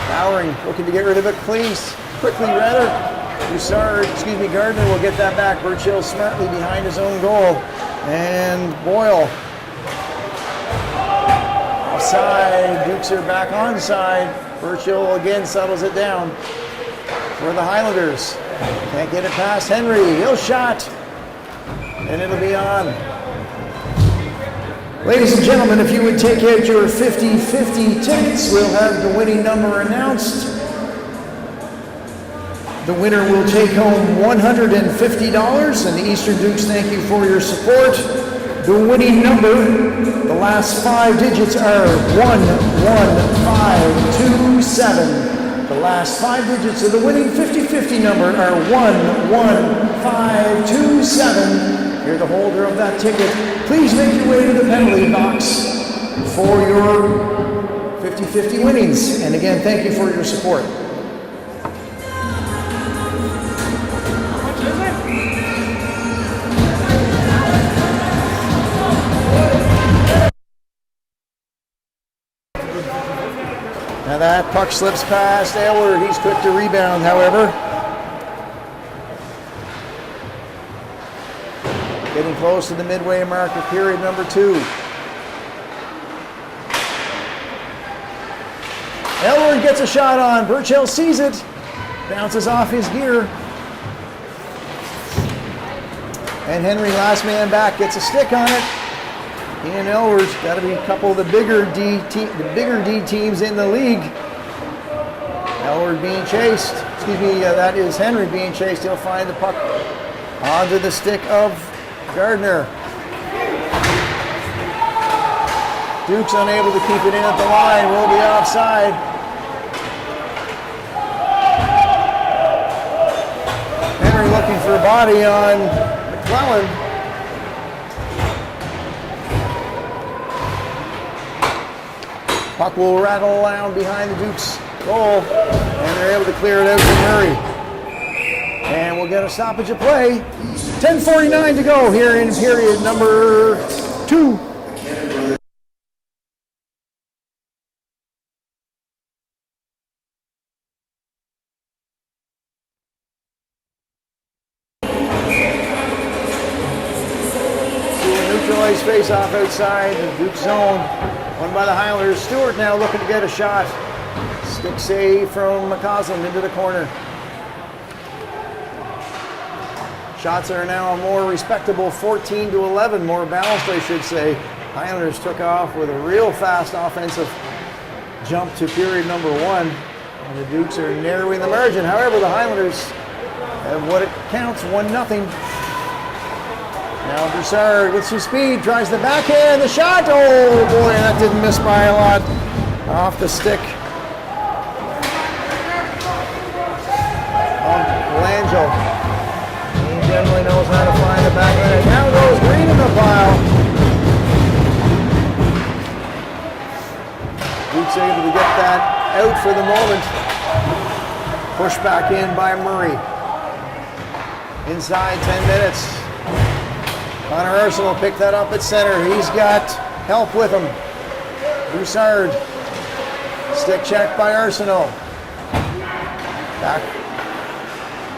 Bowering looking to get rid of it quickly rather. Gardner will get that back. Burchill smartly behind his own goal. And Boyle. Offside. Dukes are back onside. Burchill again settles it down for the Highlanders. Can't get it past Henry. He'll shot. And it'll be on. Ladies and gentlemen, if you would take out your 50-50 tickets, we'll have the winning number announced. The winner will take home $150, and the Eastern Dukes thank you for your support. The winning number, the last 5 digits are 11527. The last 5 digits of the winning 50-50 number are 11527. You're the holder of that ticket. Please make your way to the penalty box for your 50-50 winnings. And again, thank you for your support. Now that puck slips past Aylward. He's quick to rebound, however. Getting close to the midway mark of period number 2. Aylward gets a shot on. Burchill sees it. Bounces off his gear. And Henry, last man back, gets a stick on it. Ian Aylward's got to be a couple of the bigger D teams in the league. Aylward being chased. That is Henry being chased. He'll find the puck onto the stick of Gardner. Duke's unable to keep it in at the line. Will be offside. Henry looking for a body on McClellan. Puck will rattle around behind the Dukes' goal, and they're able to clear it out to Murray. And we'll get a stoppage of play. 10:49 to go here in period number 2. Neutralized face-off outside the Duke zone. Won by the Highlanders. Stewart now looking to get a shot. Stick save from McCausland into the corner. Shots are now a more respectable 14-11, more balanced, I should say. Highlanders took off with a real fast offensive jump to period number 1, and the Dukes are narrowing the margin. However, the Highlanders have what it counts, 1-0. Now Broussard with some speed, tries the backhand, the shot. Oh boy, that didn't miss by a lot. Off the stick of Langell. He generally knows how to find the backhand. Now goes Green in the pile. Duke's able to get that out for the moment. Pushed back in by Murray. Inside 10 minutes. Connor Arsenal picked that up at center. He's got help with him. Broussard. Stick check by Arsenal. Back.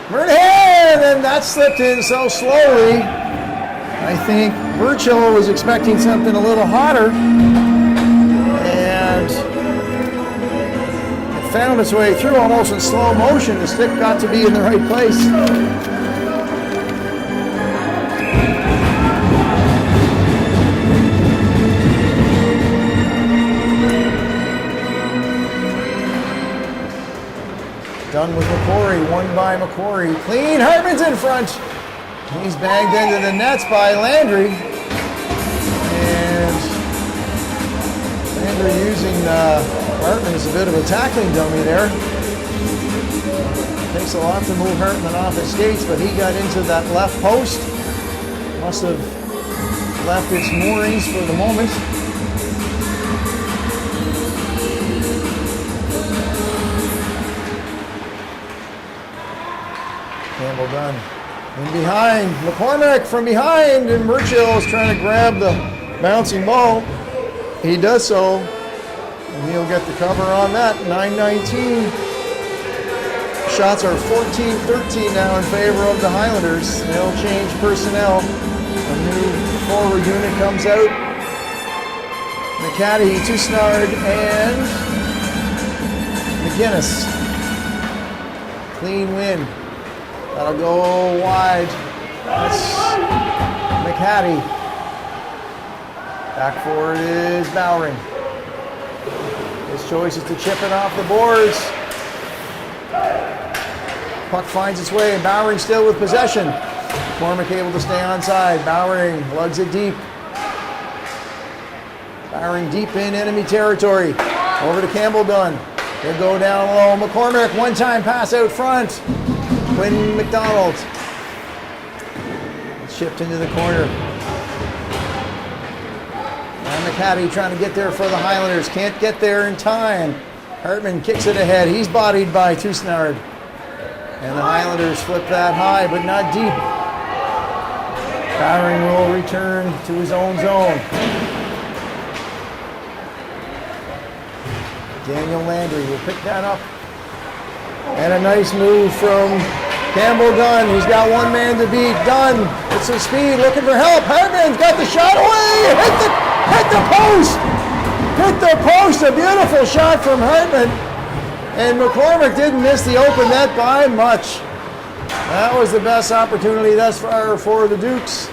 Murnahan, and that slipped in so slowly. I think Burchill was expecting something a little hotter. And it found its way through almost in slow motion. The stick got to be in the right place. Done with McCory, won by McCory. Clean, Hartman's in front. He's bagged into the nets by Landry. And Landry using Hartman as a bit of a tackling dummy there. Takes a lot to move Hartman off his skates, but he got into that left post. Must have left its moorings for the moment. Campbell done. In behind, McCormick from behind, and Burchill is trying to grab the bouncing ball. He does so, and he'll get the cover on that. 9-19. Shots are 14-13 now in favor of the Highlanders. They'll change personnel. A new forward unit comes out. McCaddy, Tusnard, and McGinnis. Clean win. That'll go wide. That's McCaddy. Back forward is Bowering. His choice is to chip it off the boards. Puck finds its way, and Bowering still with possession. McCormick able to stay onside. Bowering lugs it deep. Bowering deep in enemy territory. Over to Campbell Dunn. He'll go down low. McCormick, one-time pass out front. Quinn McDonald. It's shipped into the corner. And McCaddy trying to get there for the Highlanders. Can't get there in time. Hartman kicks it ahead. He's bodied by Tusnard. And the Highlanders flip that high, but not deep. Bowering will return to his own zone. Daniel Landry will pick that up. And a nice move from Campbell Dunn. He's got one man to beat. Dunn with some speed, looking for help. Hartman's got the shot away. Hit the post. Hit the post. A beautiful shot from Hartman. And McCormick didn't miss the open net by much. That was the best opportunity thus far for the Dukes.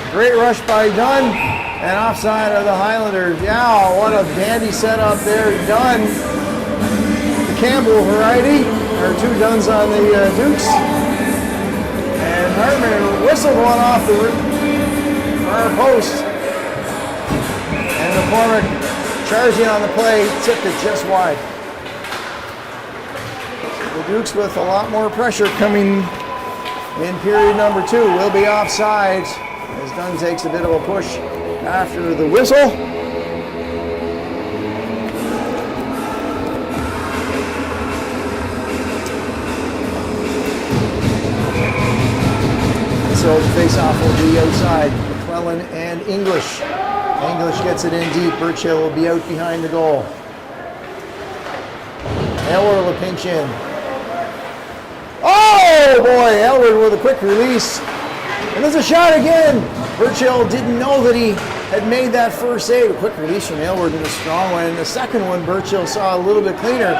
Great rush by Dunn, and offside of the Highlanders. Yeah, what a dandy setup there. Dunn, the Campbell variety. There are two Dunns on the Dukes. And Hartman whistled one off the far post. And McCormick charging on the play, tipped it just wide. The Dukes with a lot more pressure coming in period number 2. Will be offside as Dunn takes a bit of a push after the whistle. So the face-off will be outside. McClellan and English. English gets it in deep. Burchill will be out behind the goal. Elwer will pinch in. Oh boy, Elwer with a quick release. And there's a shot again. Burchill didn't know that he had made that first save. A quick release from Elwer and a strong one. And the second one, Burchill saw a little bit cleaner.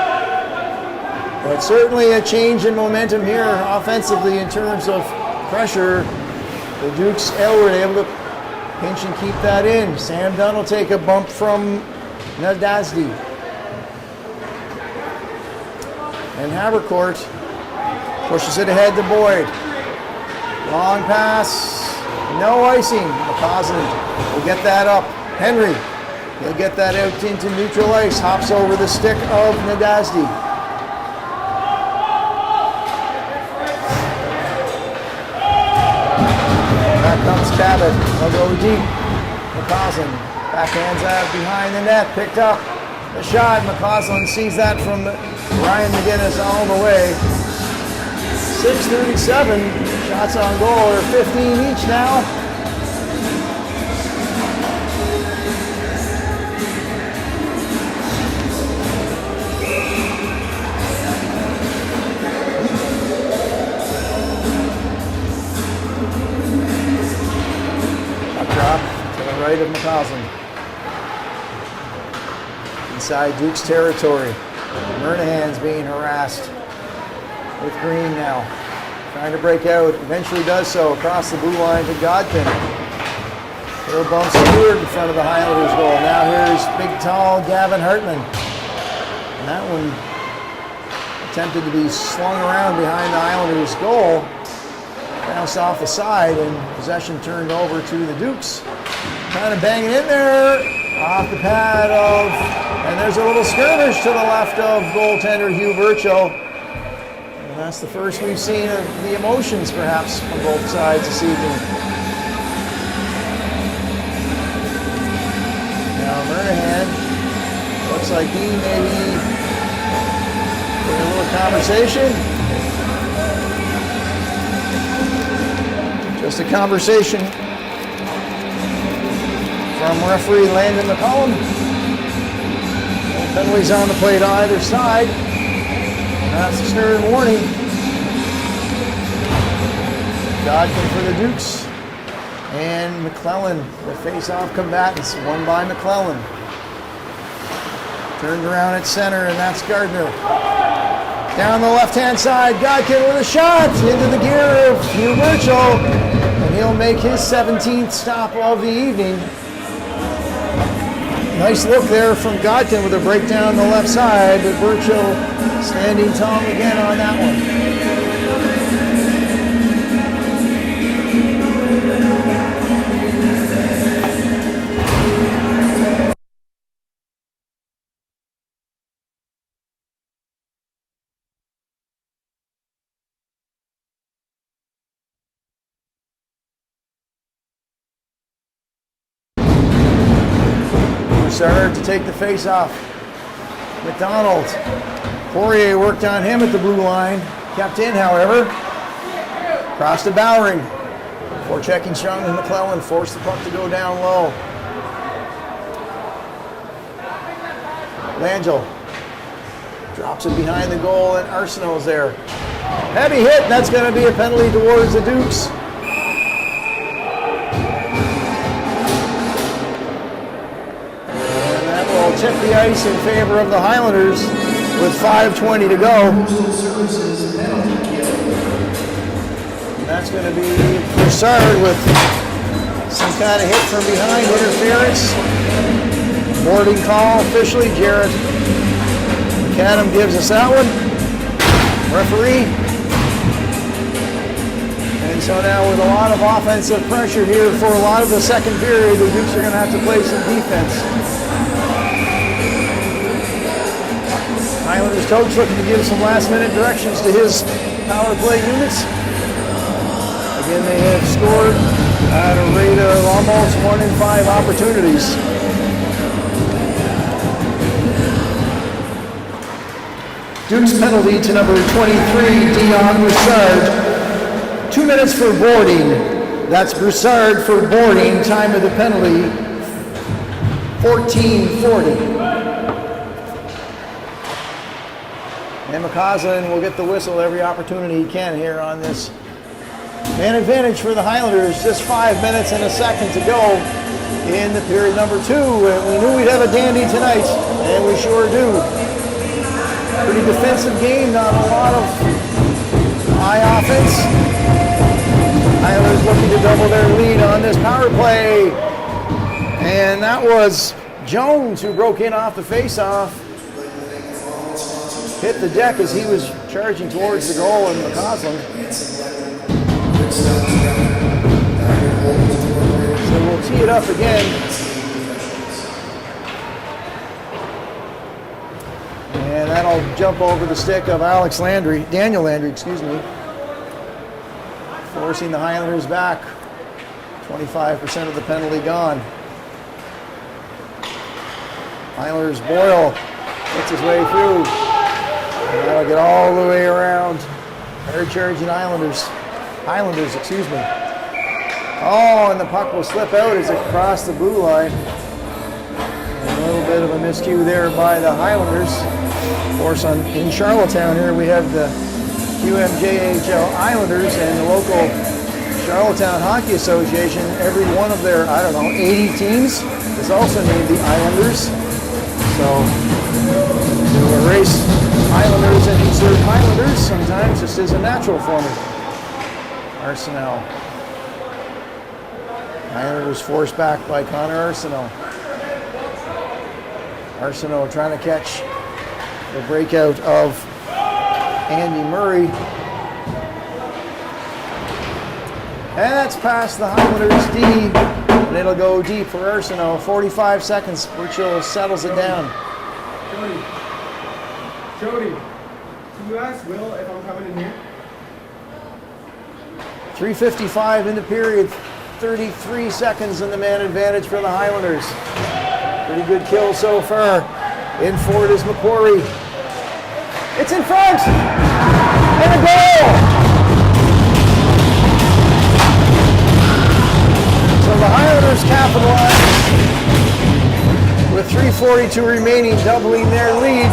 But certainly a change in momentum here offensively in terms of pressure. The Dukes, Elwer able to pinch and keep that in. Sam Dunn will take a bump from Nadazdi. And Habercourt pushes it ahead to Boyd. Long pass, no icing. McCausland will get that up. Henry, he'll get that out into neutral ice. Hops over the stick of Nadazdi. Comes Cabot. They'll go deep. McCausland backhands out behind the net. Picked up the shot. McCausland sees that from Ryan McGinnis all the way. 6:37. Shots on goal are 15 each now. Right of McCausland. Inside Duke's territory. Murnahan's being harassed with Green now. Trying to break out. Eventually does so across the blue line to Godkin. Little bump Stewart in front of the Highlanders goal. Now here's big, tall Gavin Hartman. And that one attempted to be slung around behind the Highlanders goal. Bounced off the side and possession turned over to the Dukes. Kind of banging in there, off the pad of, and there's a little skirmish to the left of goaltender Hugh Burchill. That's the first we've seen of the emotions, perhaps, from both sides this evening. Now Murnahan looks like he maybe in a little conversation. Just a conversation from referee Landon McCollum. No penalties on the plate on either side. That's the stern warning. Godkin for the Dukes. And McClellan, the face-off combatants, won by McClellan. Turned around at center, and that's Gardner. Down the left-hand side, Godkin with a shot into the gear of Hugh Burchell. And he'll make his 17th stop of the evening. Nice look there from Godkin with a breakdown on the left side, but Burchell standing tall again on that one. Starter to take the face off. McDonald. Poirier worked on him at the blue line. Kept in, however. Cross to Bowering. Before checking strong with McClellan. Forced the puck to go down low. Langell drops it behind the goal, and Arsenault's there. Heavy hit, and that's going to be a penalty towards the Dukes. Tip the ice in favor of the Highlanders with 5:20 to go. That's going to be Broussard with some kind of hit from behind, interference. Boarding call officially. Jared McAdam gives us that one. Referee. And so now with a lot of offensive pressure here for a lot of the second period, the Dukes are going to have to play some defense. Highlanders coach looking to give some last-minute directions to his power play units. Again, they have scored at a rate of almost 1 in 5 opportunities. Duke's penalty to number 23, Dion Broussard. 2 minutes for boarding. That's Broussard for boarding. Time of the penalty, 14:40. And McCausland will get the whistle every opportunity he can here on this. Man advantage for the Highlanders. Just 5 minutes and a second to go in the period number 2. We knew we'd have a dandy tonight, and we sure do. Pretty defensive game, not a lot of high offense. Highlanders looking to double their lead on this power play. And that was Jones who broke in off the face-off. Hit the deck as he was charging towards the goal, and McCausland. So we'll tee it up again. And that'll jump over the stick of Daniel Landry, excuse me. Forcing the Highlanders back. 25% of the penalty gone. Highlanders Boyle gets his way through. And that'll get all the way around. Hard charging Highlanders, excuse me. Oh, and the puck will slip out as it crossed the blue line. And a little bit of a miscue there by the Highlanders. Of course, in Charlottetown here we have the QMJHL Islanders and the local Charlottetown Hockey Association. Every one of their, 80 teams is also named the Islanders. So to erase Highlanders and insert Highlanders sometimes just is a natural for me. Arsenault. Highlanders forced back by Connor Arsenault. Arsenault trying to catch the breakout of Andy Murray. And that's past the Highlanders D, and it'll go deep for Arsenault. 45 seconds. Burchell settles it down. Jody, can you ask Will if I'm coming in here? 3:55 in the period, 33 seconds in the man advantage for the Highlanders. Pretty good kill so far. In for it is McQuarrie. It's in front! And a goal! So the Highlanders capitalize with 3:42 remaining, doubling their lead.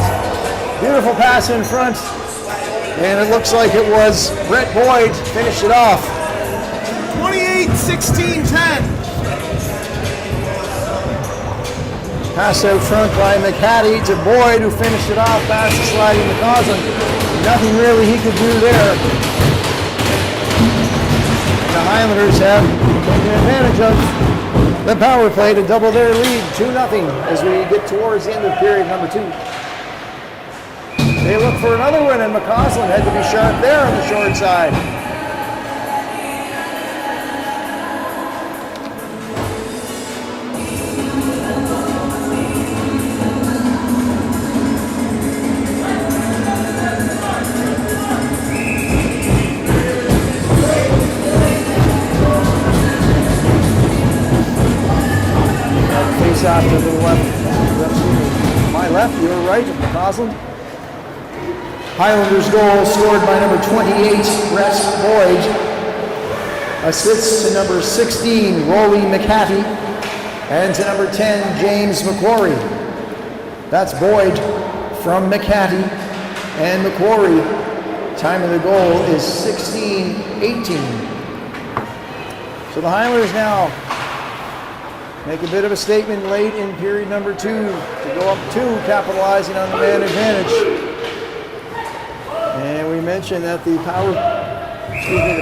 Beautiful pass in front. And it looks like it was Brett Boyd finished it off. 28-16-10. Pass out front by McHattie to Boyd, who finished it off past the sliding McCausland. Nothing really he could do there. The Highlanders have taken advantage of the power play to double their lead, 2-0, as we get towards the end of period number 2. They look for another win, and McCausland had to be sharp there on the short side. Face off to the left. My left, your right, McCausland. Highlanders goal scored by number 28, Brett Boyd. Assists to number 16, Rolly McHattie. And to number 10, James McQuarrie. That's Boyd from McHattie and McQuarrie. Time of the goal is 16:18. So the Highlanders now make a bit of a statement late in period number 2 to go up 2, capitalizing on the man advantage. And we mentioned that the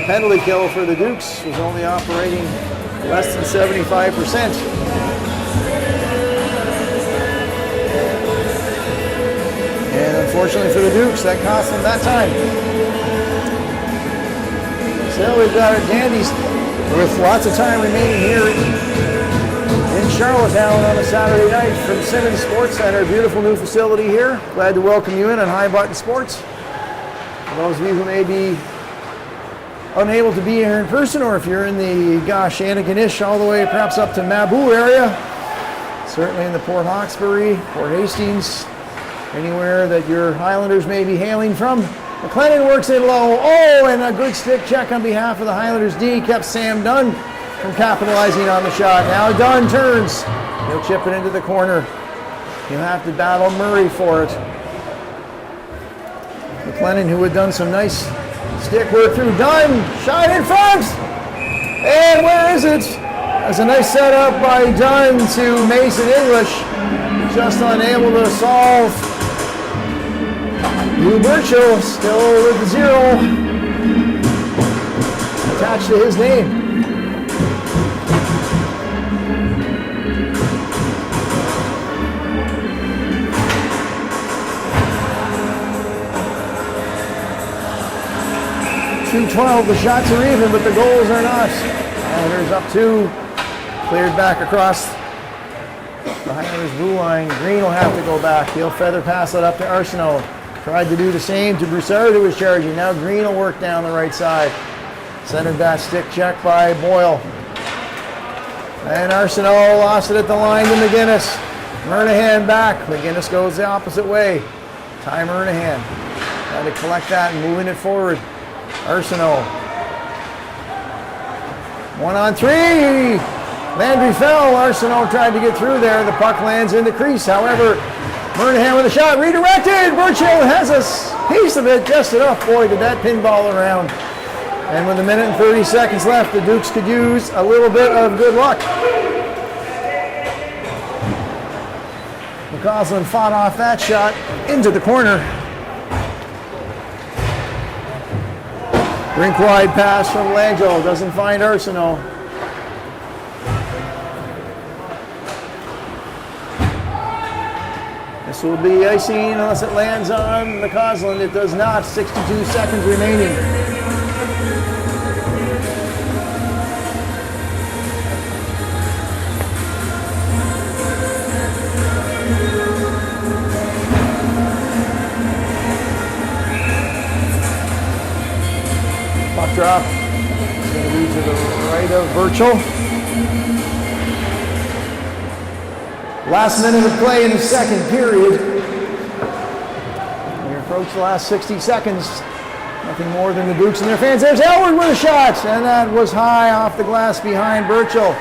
penalty kill for the Dukes was only operating less than 75%. And unfortunately for the Dukes, that cost them that time. So we've got our Dandies with lots of time remaining here in Charlottetown on a Saturday night from Simmons Sports Center. Beautiful new facility here. Glad to welcome you in on High Button Sports. For those of you who may be unable to be here in person, or if you're in the Antigonish all the way perhaps up to Mabou area, certainly in the Port Hawkesbury, Port Hastings, anywhere that your Highlanders may be hailing from. McLennan works it low. Oh, and a good stick check on behalf of the Highlanders D kept Sam Dunn from capitalizing on the shot. Now Dunn turns. He'll chip it into the corner. He'll have to battle Murray for it. McLennan, who had done some nice stick work through Dunn, shot in front! And where is it? That's a nice setup by Dunn to Mason English. Just unable to solve. Lou Burchill still with the 0 attached to his name. .212, the shots are even, but the goals are not. Highlanders up 2, cleared back across the Highlanders blue line. Green will have to go back. He'll feather pass it up to Arsenault. Tried to do the same to Broussard, who was charging. Now Green will work down the right side. Centered that stick check by Boyle. And Arsenault lost it at the line to McGinnis. Murnahan back. McGinnis goes the opposite way. Ty Murnahan trying to collect that and moving it forward. Arsenault. 1-on-3. Landry fell. Arsenault tried to get through there. The puck lands in the crease. However, Murnahan with a shot. Redirected. Burchill has a piece of it. Just enough. Boy, did that pinball around. And with 1 minute and 30 seconds left, the Dukes could use a little bit of good luck. McCausland fought off that shot into the corner. Rink wide pass from Langell, doesn't find Arsenault. This will be icing unless it lands on McCausland. It does not. 62 seconds remaining. Puck drop. It's going to Maybe to the right of Burchell. Last minute of play in the second period. We approach the last 60 seconds. Nothing more than the Dukes and their fans. There's Elwood with a shot, and that was high off the glass behind Burchell.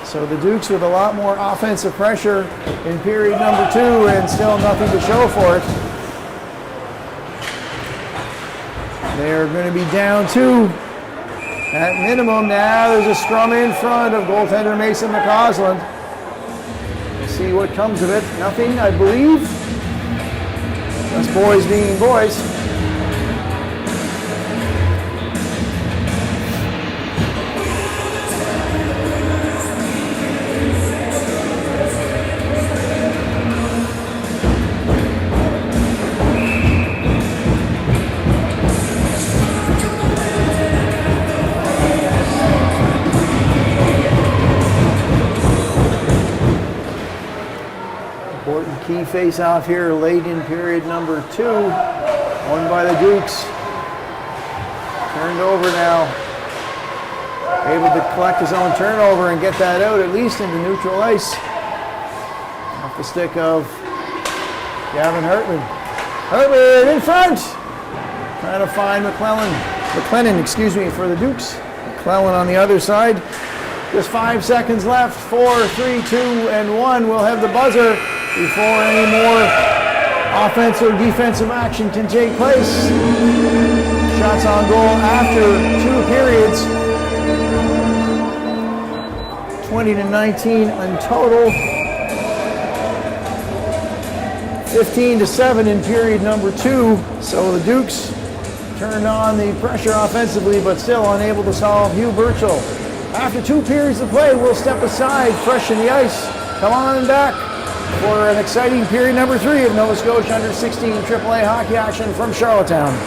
So the Dukes with a lot more offensive pressure in period number 2 and still nothing to show for it. They're going to be down 2 at minimum. Now there's a scrum in front of goaltender Mason McCausland. We'll see what comes of it. Nothing, I believe. Us boys being boys. Key face-off here late in period number 2, won by the Dukes. Turned over now. Able to collect his own turnover and get that out at least into neutral ice. Off the stick of Gavin Hartman. Hartman in front! Trying to find McLennan, for the Dukes. McClellan on the other side. Just 5 seconds left. 4, 3, 2, and 1. We'll have the buzzer before any more offensive or defensive action can take place. Shots on goal after 2 periods. 20-19 in total. 15-7 in period number 2. So the Dukes turned on the pressure offensively, but still unable to solve Hugh Burchell. After 2 periods of play, we'll step aside, freshen the ice. Come on back for an exciting period number 3 of Nova Scotia Under 16 AAA hockey action from Charlottetown.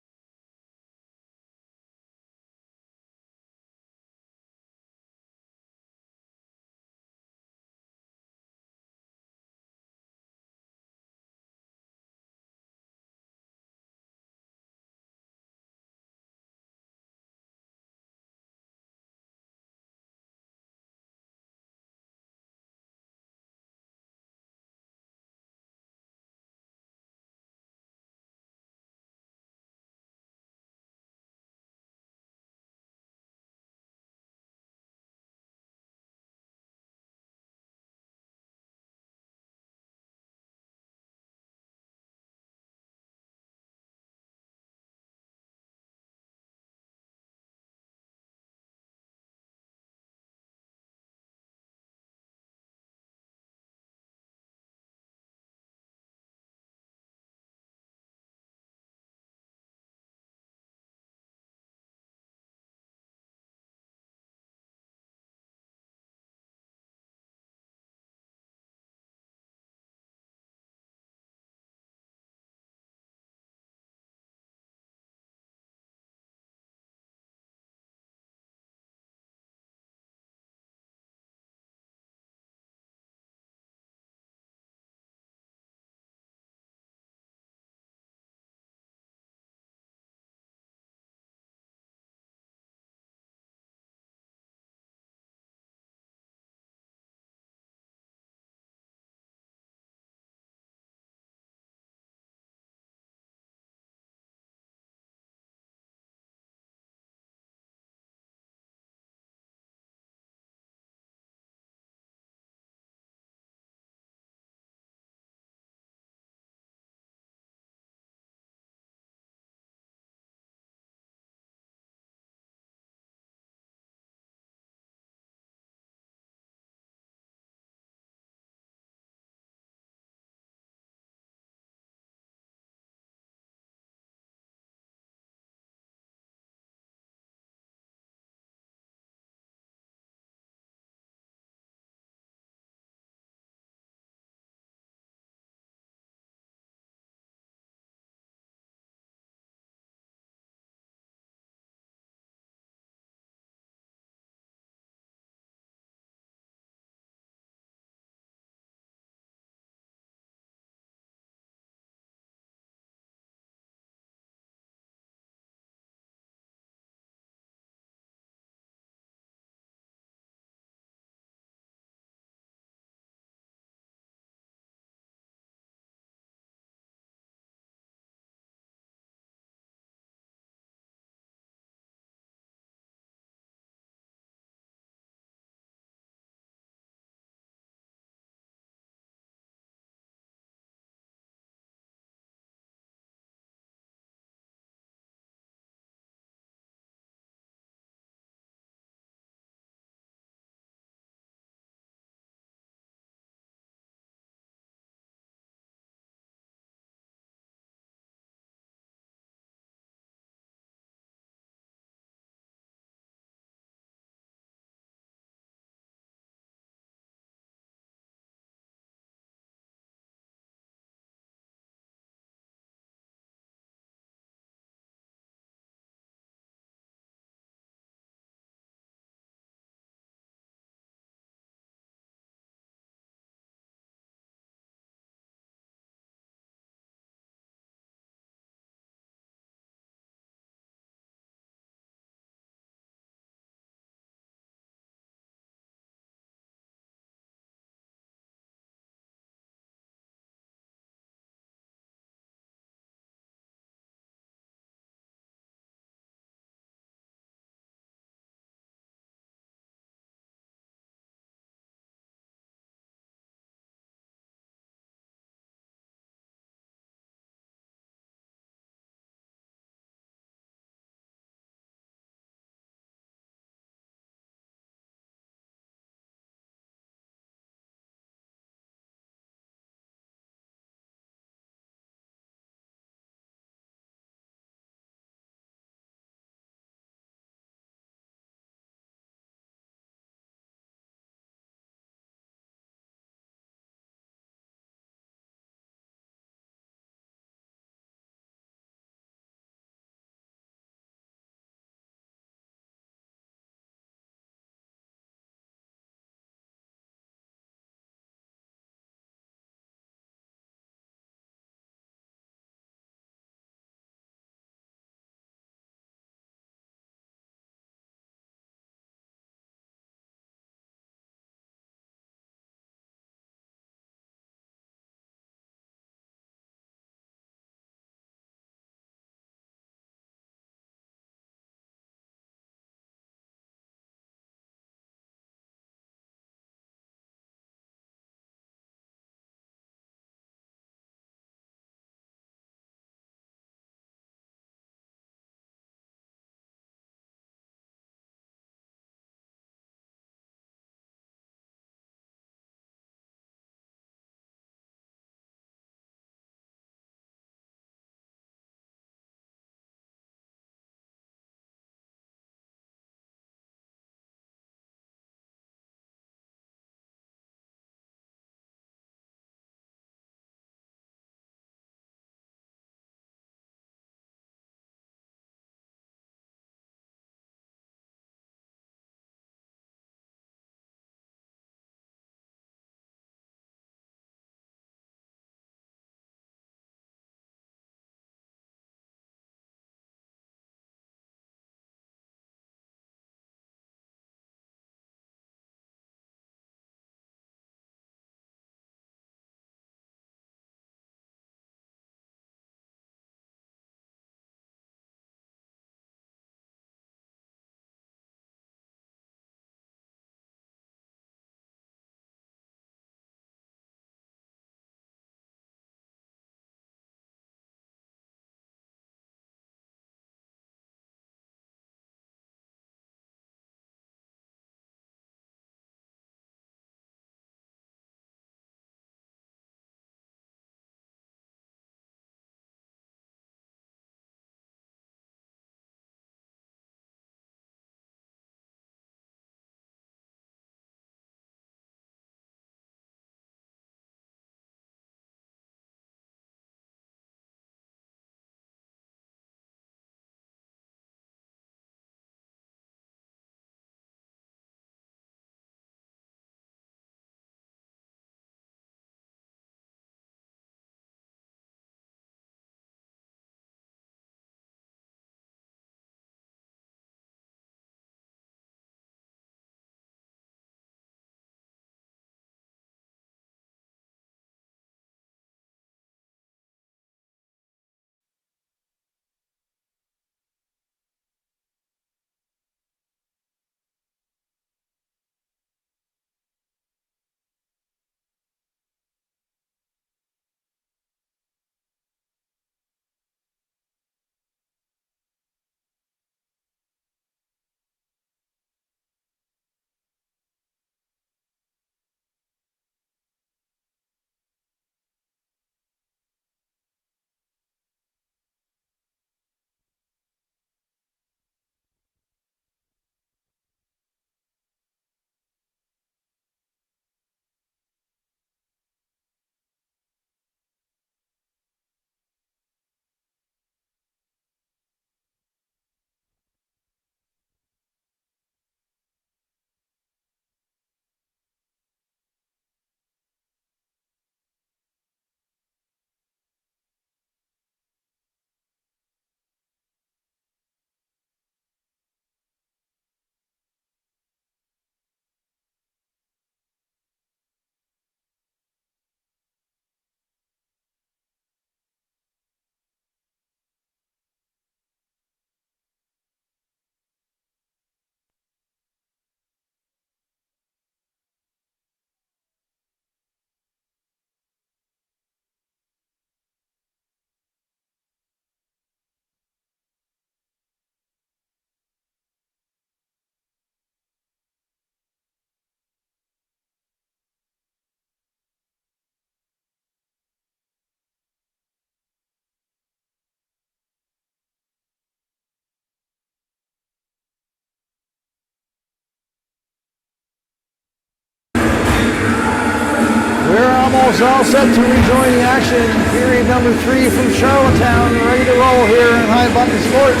almost all set to rejoin the action. Period number 3 from Charlottetown, ready to roll here in High Button Sports.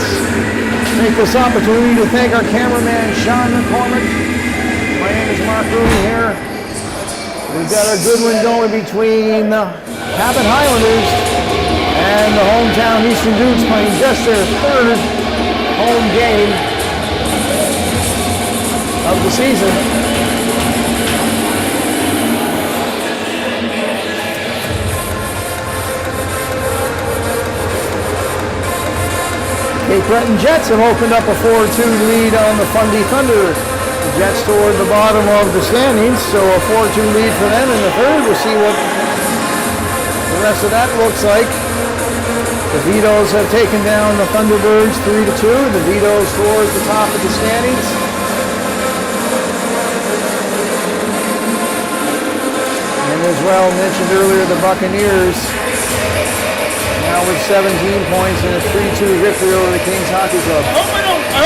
Take this opportunity to thank our cameraman, Sean McCormick. My name is Mark Rooney here. We've got a good one going between the Cabot Highlanders and the hometown Eastern Dukes playing just their 3rd home game of the season. Cape Breton Jets have opened up a 4-2 lead on the Fundy Thunder. The Jets toward the bottom of the standings, so a 4-2 lead for them in the 3rd. We'll see what the rest of that looks like. The Vitoes have taken down the Thunderbirds 3-2. The Vitoes towards the top of the standings. And as well mentioned earlier, the Buccaneers now with 17 points and a 3-2 victory over the Kings Hockey Club. I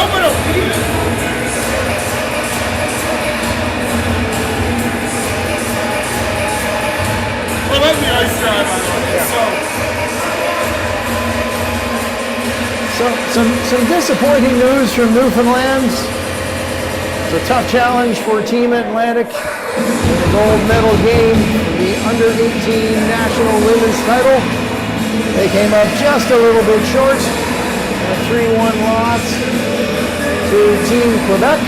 hope I don't beat it. Well, that's the ice drive, by the way. So some disappointing news from Newfoundland. It's a tough challenge for Team Atlantic in the gold medal game for the under-18 national women's title. They came up just a little bit short, a 3-1 loss to Team Quebec.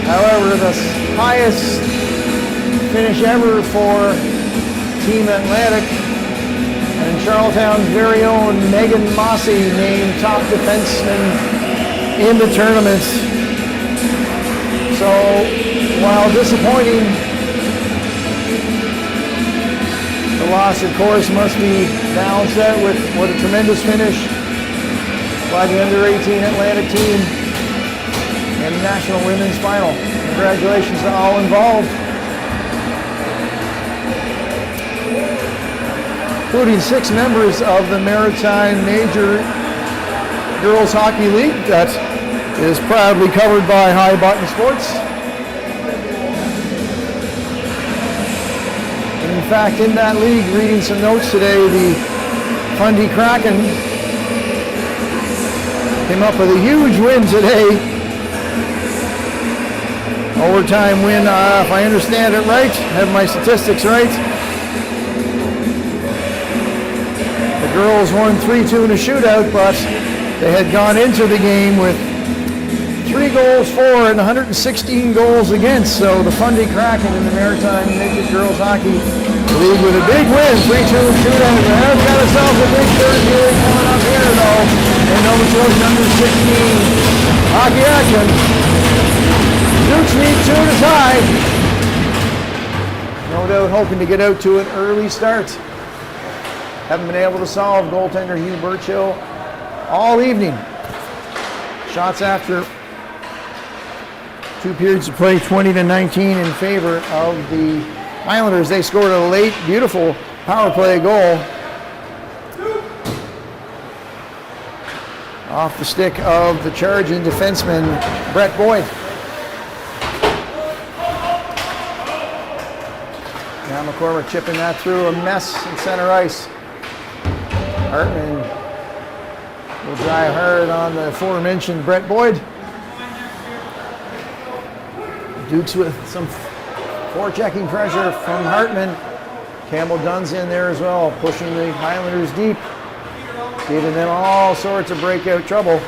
However, the highest finish ever for Team Atlantic, and Charlottetown's very own Megan Mossy named top defenseman in the tournament. So, while disappointing, the loss, of course, must be balanced out with what a tremendous finish by the under-18 Atlantic team in the National Women's Final. Congratulations to all involved, including 6 members of the Maritime Major Girls Hockey League that is proudly covered by High Button Sports. In fact, in that league, reading some notes today, the Fundy Kraken came up with a huge win today. Overtime win, if I understand it right, have my statistics right. The girls won 3-2 in a shootout, but they had gone into the game with 3 goals for and 116 goals against. So the Fundy Kraken in the Maritime Major Girls Hockey League with a big win, 3-2 shootout. They have got ourselves a big third period coming up here though in Nova Scotia under 16 hockey action. Dukes need 2 to tie. No doubt hoping to get out to an early start. Haven't been able to solve goaltender Hugh Burchill all evening. Shots after 2 periods of play, 20-19 in favor of the Highlanders. They scored a late, beautiful power play goal off the stick of the charging defenseman, Brett Boyd. Now McCormick chipping that through, a mess in center ice. Hartman will dry hard on the aforementioned Brett Boyd. Dukes with some forechecking pressure from Hartman. Campbell Dunn's in there as well, pushing the Highlanders deep, giving them all sorts of breakout trouble.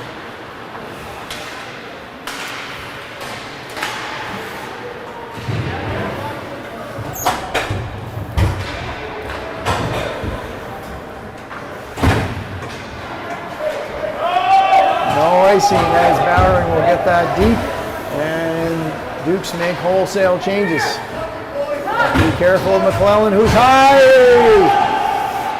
No icing as Bowering will get that deep, and Dukes make wholesale changes. Be careful of McClellan, who's high!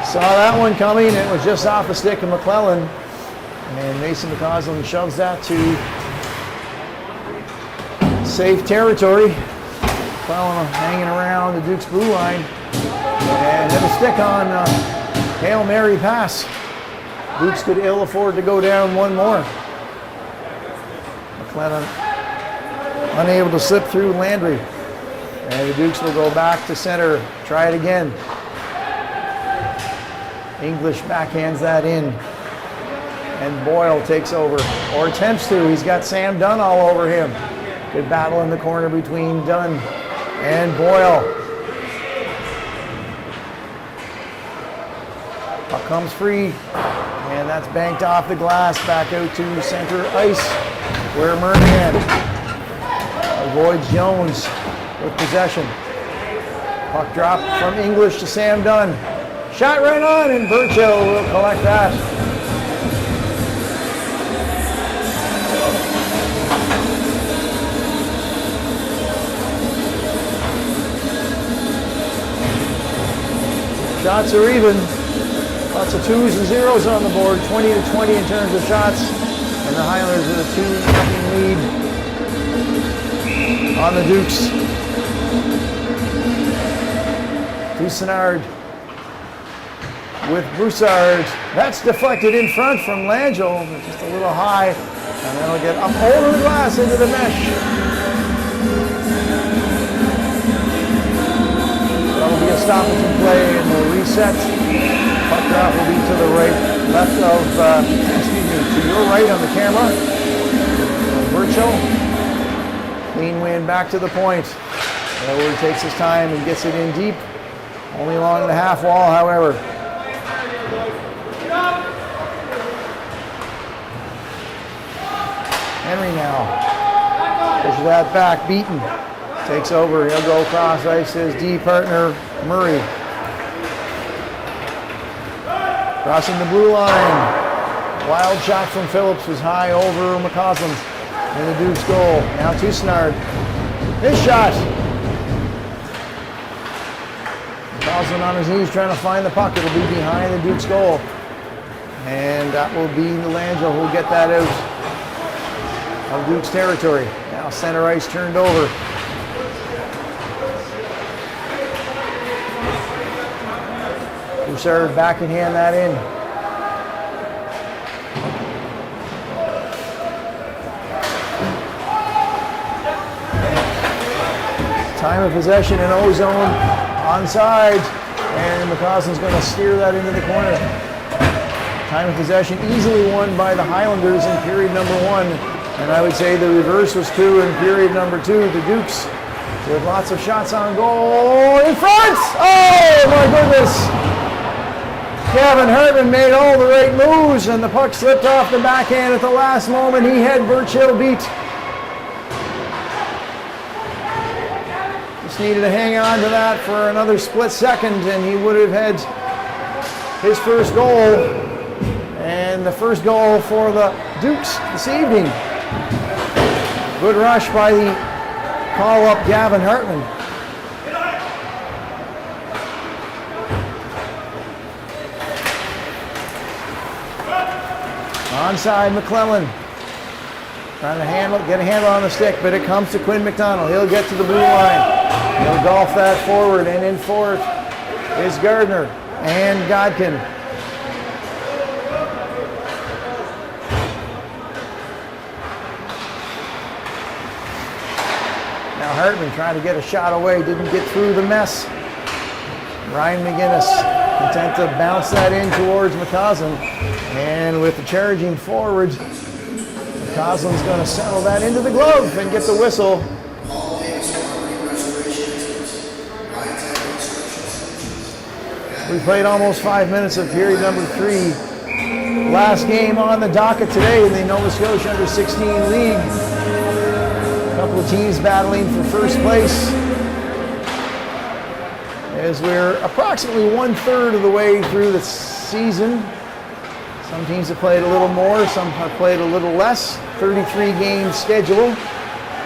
Saw that one coming. It was just off the stick of McClellan. And Mason McCausland shoves that to safe territory. McClellan hanging around the Dukes blue line. And hit a stick on Hail Mary pass. Dukes could ill afford to go down one more. McClellan unable to slip through Landry. And the Dukes will go back to center. Try it again. English backhands that in. And Boyle takes over, or attempts to. He's got Sam Dunn all over him. Good battle in the corner between Dunn and Boyle. Puck comes free, and that's banked off the glass back out to center ice, where Murnihan avoids Jones with possession. Puck drop from English to Sam Dunn. Shot right on, and Burchill will collect that. Shots are even. Lots of 2s and 0s on the board. 20-20 in terms of shots. And the Highlanders with a 2-0 lead on the Dukes. Toussaint with Broussard. That's deflected in front from Langell. Just a little high. And then it'll get up over the glass into the mesh. That'll be a stoppage in play, and we'll reset. Puck drop will be to the left of, to your right on the camera. Burchill. Clean win back to the point. Edward takes his time and gets it in deep. Only along the half wall, however. Henry now. Pushes that back, Beaton. Takes over, he'll go across ice to his D partner, Murray. Crossing the blue line. Wild shot from Phillips was high over McCausland. And the Duke's goal. Now Toussaint. His shot. McCausland on his knees trying to find the puck. It'll be behind the Duke's goal. And that will be Langell who'll get that out of Duke's territory. Now center ice turned over. Broussard back and hand that in. Time of possession in O-zone, onside, and McCausland's going to steer that into the corner. Time of possession easily won by the Highlanders in period number 1, and I would say the reverse was true in period number 2. The Dukes with lots of shots on goal in front. Oh my goodness! Gavin Hartman made all the right moves, and the puck slipped off the backhand at the last moment. He had Burchill beat. Just needed to hang on to that for another split second, and he would have had his first goal, and the first goal for the Dukes this evening. Good rush by the call-up Gavin Hartman. Onside McClellan. Trying to get a handle on the stick, but it comes to Quinn McDonald. He'll get to the blue line. He'll golf that forward, and in for it is Gardner and Godkin. Now Hartman trying to get a shot away, didn't get through the mess. Ryan McGinnis content to bounce that in towards McCausland. And with the charging forward, McCausland's going to settle that into the glove and get the whistle. We played almost 5 minutes of period number 3. Last game on the docket today in the Nova Scotia Under-16 League. A couple of teams battling for first place, as we're approximately 1/3 of the way through the season. Some teams have played a little more, some have played a little less. 33-game schedule.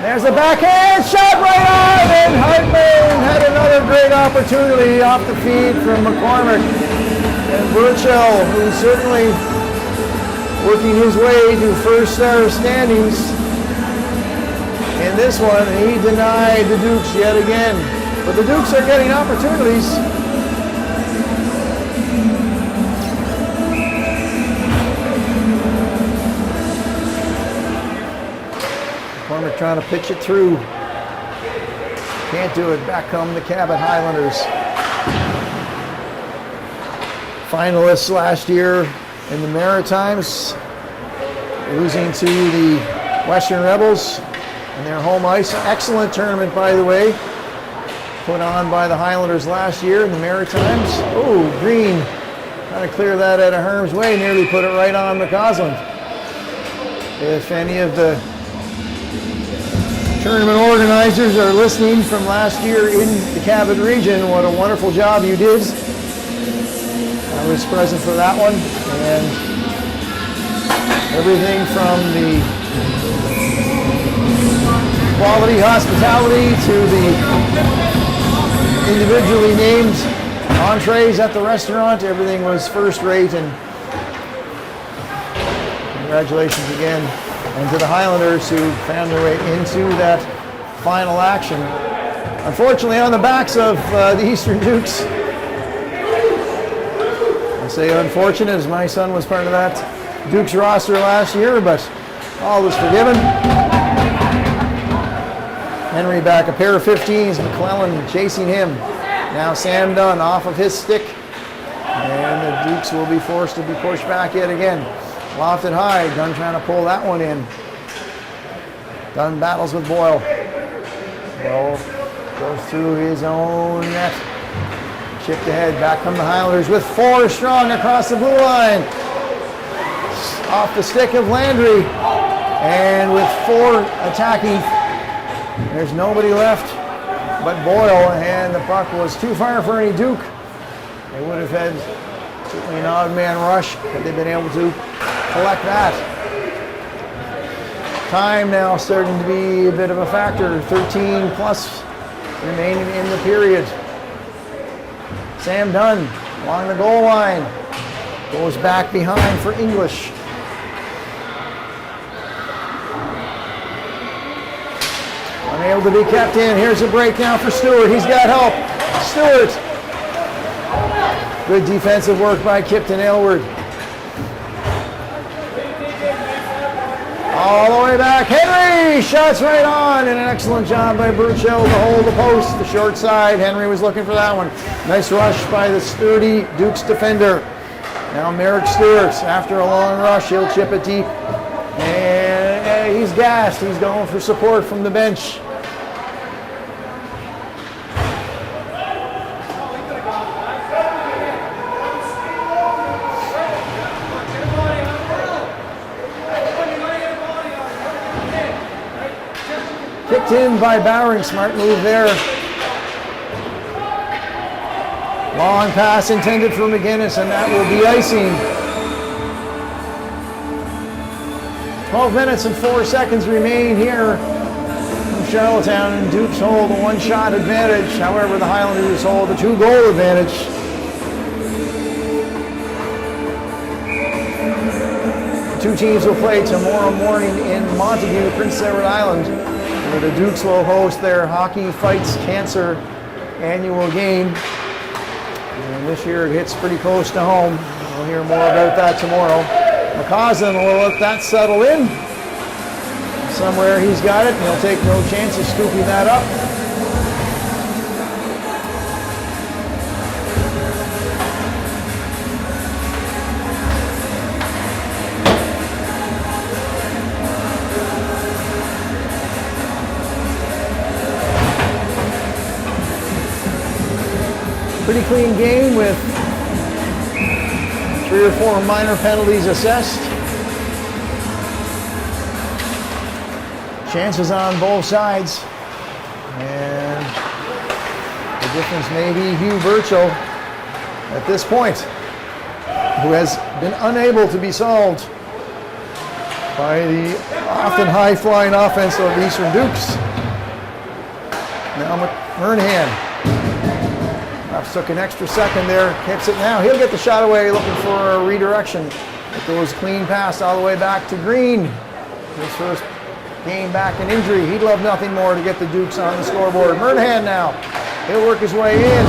There's the backhand shot right on, and Hartman had another great opportunity off the feed from McCormick. And Burchill, who's certainly working his way to first standings in this one, he denied the Dukes yet again. But the Dukes are getting opportunities. McCormick trying to pitch it through. Can't do it. Back come the Cabot Highlanders. Finalists last year in the Maritimes, losing to the Western Rebels in their home ice. Excellent tournament, by the way, put on by the Highlanders last year in the Maritimes. Oh, Green trying to clear that out of harm's way, nearly put it right on McCausland. If any of the tournament organizers are listening from last year in the Cabot region, what a wonderful job you did. I was present for that one, and everything from the quality hospitality to the individually named entrees at the restaurant, everything was first rate, and congratulations again. And to the Highlanders who found their way into that final action. Unfortunately, on the backs of the Eastern Dukes. I say unfortunate as my son was part of that Dukes roster last year, but all was forgiven. Henry back, a pair of 15s, McClellan chasing him. Now Sam Dunn off of his stick. And the Dukes will be forced to be pushed back yet again. Lofted high, Dunn trying to pull that one in. Dunn battles with Boyle. Boyle goes through his own net. Chipped ahead, back come the Highlanders with 4 strong across the blue line. Off the stick of Landry. And with 4 attacking, there's nobody left but Boyle, and the puck was too far for any Duke. They would have had certainly an odd man rush, but they've been able to collect that. Time now starting to be a bit of a factor. 13 plus remaining in the period. Sam Dunn along the goal line. Goes back behind for English. Unable to be kept in. Here's a break now for Stewart. He's got help. Stewart. Good defensive work by Kipton Aylward. All the way back. Henry shots right on, and an excellent job by Burchell to hold the post. The short side. Henry was looking for that one. Nice rush by the sturdy Dukes defender. Now Merrick Stewart, after a long rush, he'll chip it deep. And he's gassed. He's going for support from the bench. Kicked in by Bowering. Smart move there. Long pass intended for McGinnis, and that will be icing. 12 minutes and 4 seconds remain here from Charlottetown, and Dukes hold a 1-shot advantage. However, the Highlanders hold a 2-goal advantage. The two teams will play tomorrow morning in Montague, Prince Edward Island, where the Dukes will host their Hockey Fights Cancer annual game. And this year it hits pretty close to home. We'll hear more about that tomorrow. McCausland will let that settle in. Somewhere he's got it, and he'll take no chance of scooping that up. Pretty clean game with 3 or 4 minor penalties assessed. Chances on both sides. And the difference may be Hugh Burchell at this point, who has been unable to be solved by the often high-flying offense of the Eastern Dukes. Now McMurnahan. Took an extra second there, hits it now. He'll get the shot away, looking for a redirection. It goes clean pass all the way back to Green. His first game back in injury. He'd love nothing more to get the Dukes on the scoreboard. Murnahan now. He'll work his way in.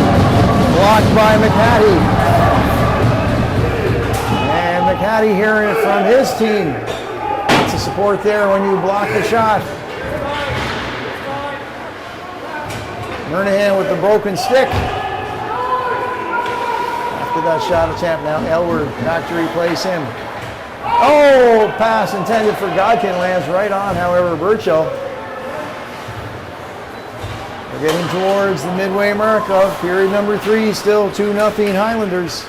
Blocked by McCaddy. And McCaddy hearing it from his team. Lots of support there when you block the shot. Murnahan with the broken stick. After that shot attempt, now Elward back to replace him. Oh, pass intended for Godkin lands right on, however, Burchill. We're getting towards the midway mark of period number 3, still 2-0 Highlanders.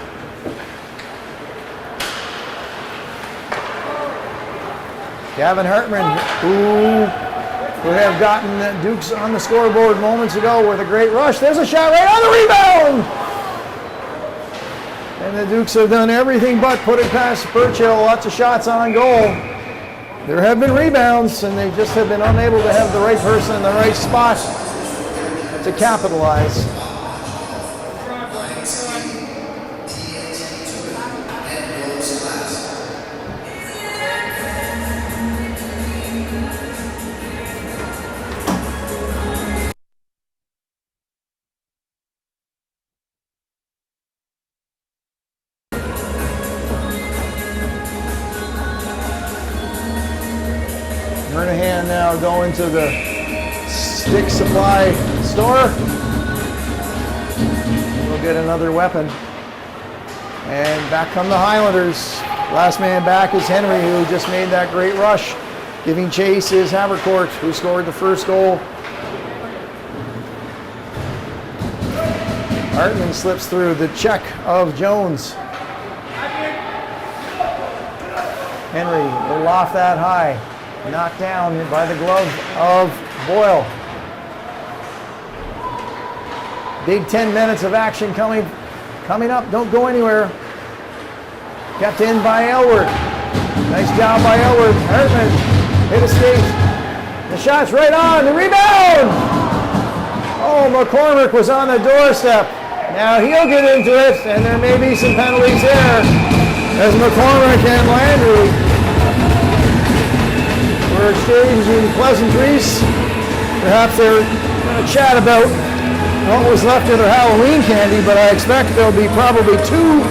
Gavin Hartman, who would have gotten the Dukes on the scoreboard moments ago with a great rush. There's a shot right on the rebound! And the Dukes have done everything but put it past Burchill. Lots of shots on goal. There have been rebounds, and they just have been unable to have the right person in the right spot to capitalize. Murnahan now going to the stick supply store. We'll get another weapon. And back come the Highlanders. Last man back is Henry, who just made that great rush. Giving chase is Havercourt, who scored the first goal. Hartman slips through the check of Jones. Henry will loft that high. Knocked down by the glove of Boyle. Big 10 minutes of action coming up. Don't go anywhere. Kept in by Elward. Nice job by Elward. Hartman hit a skate. The shot's right on. The rebound! Oh, McCormick was on the doorstep. Now he'll get into it, and there may be some penalties there as McCormick and Landry were exchanging pleasantries. Perhaps they're going to chat about what was left of their Halloween candy, but I expect there'll be probably 2.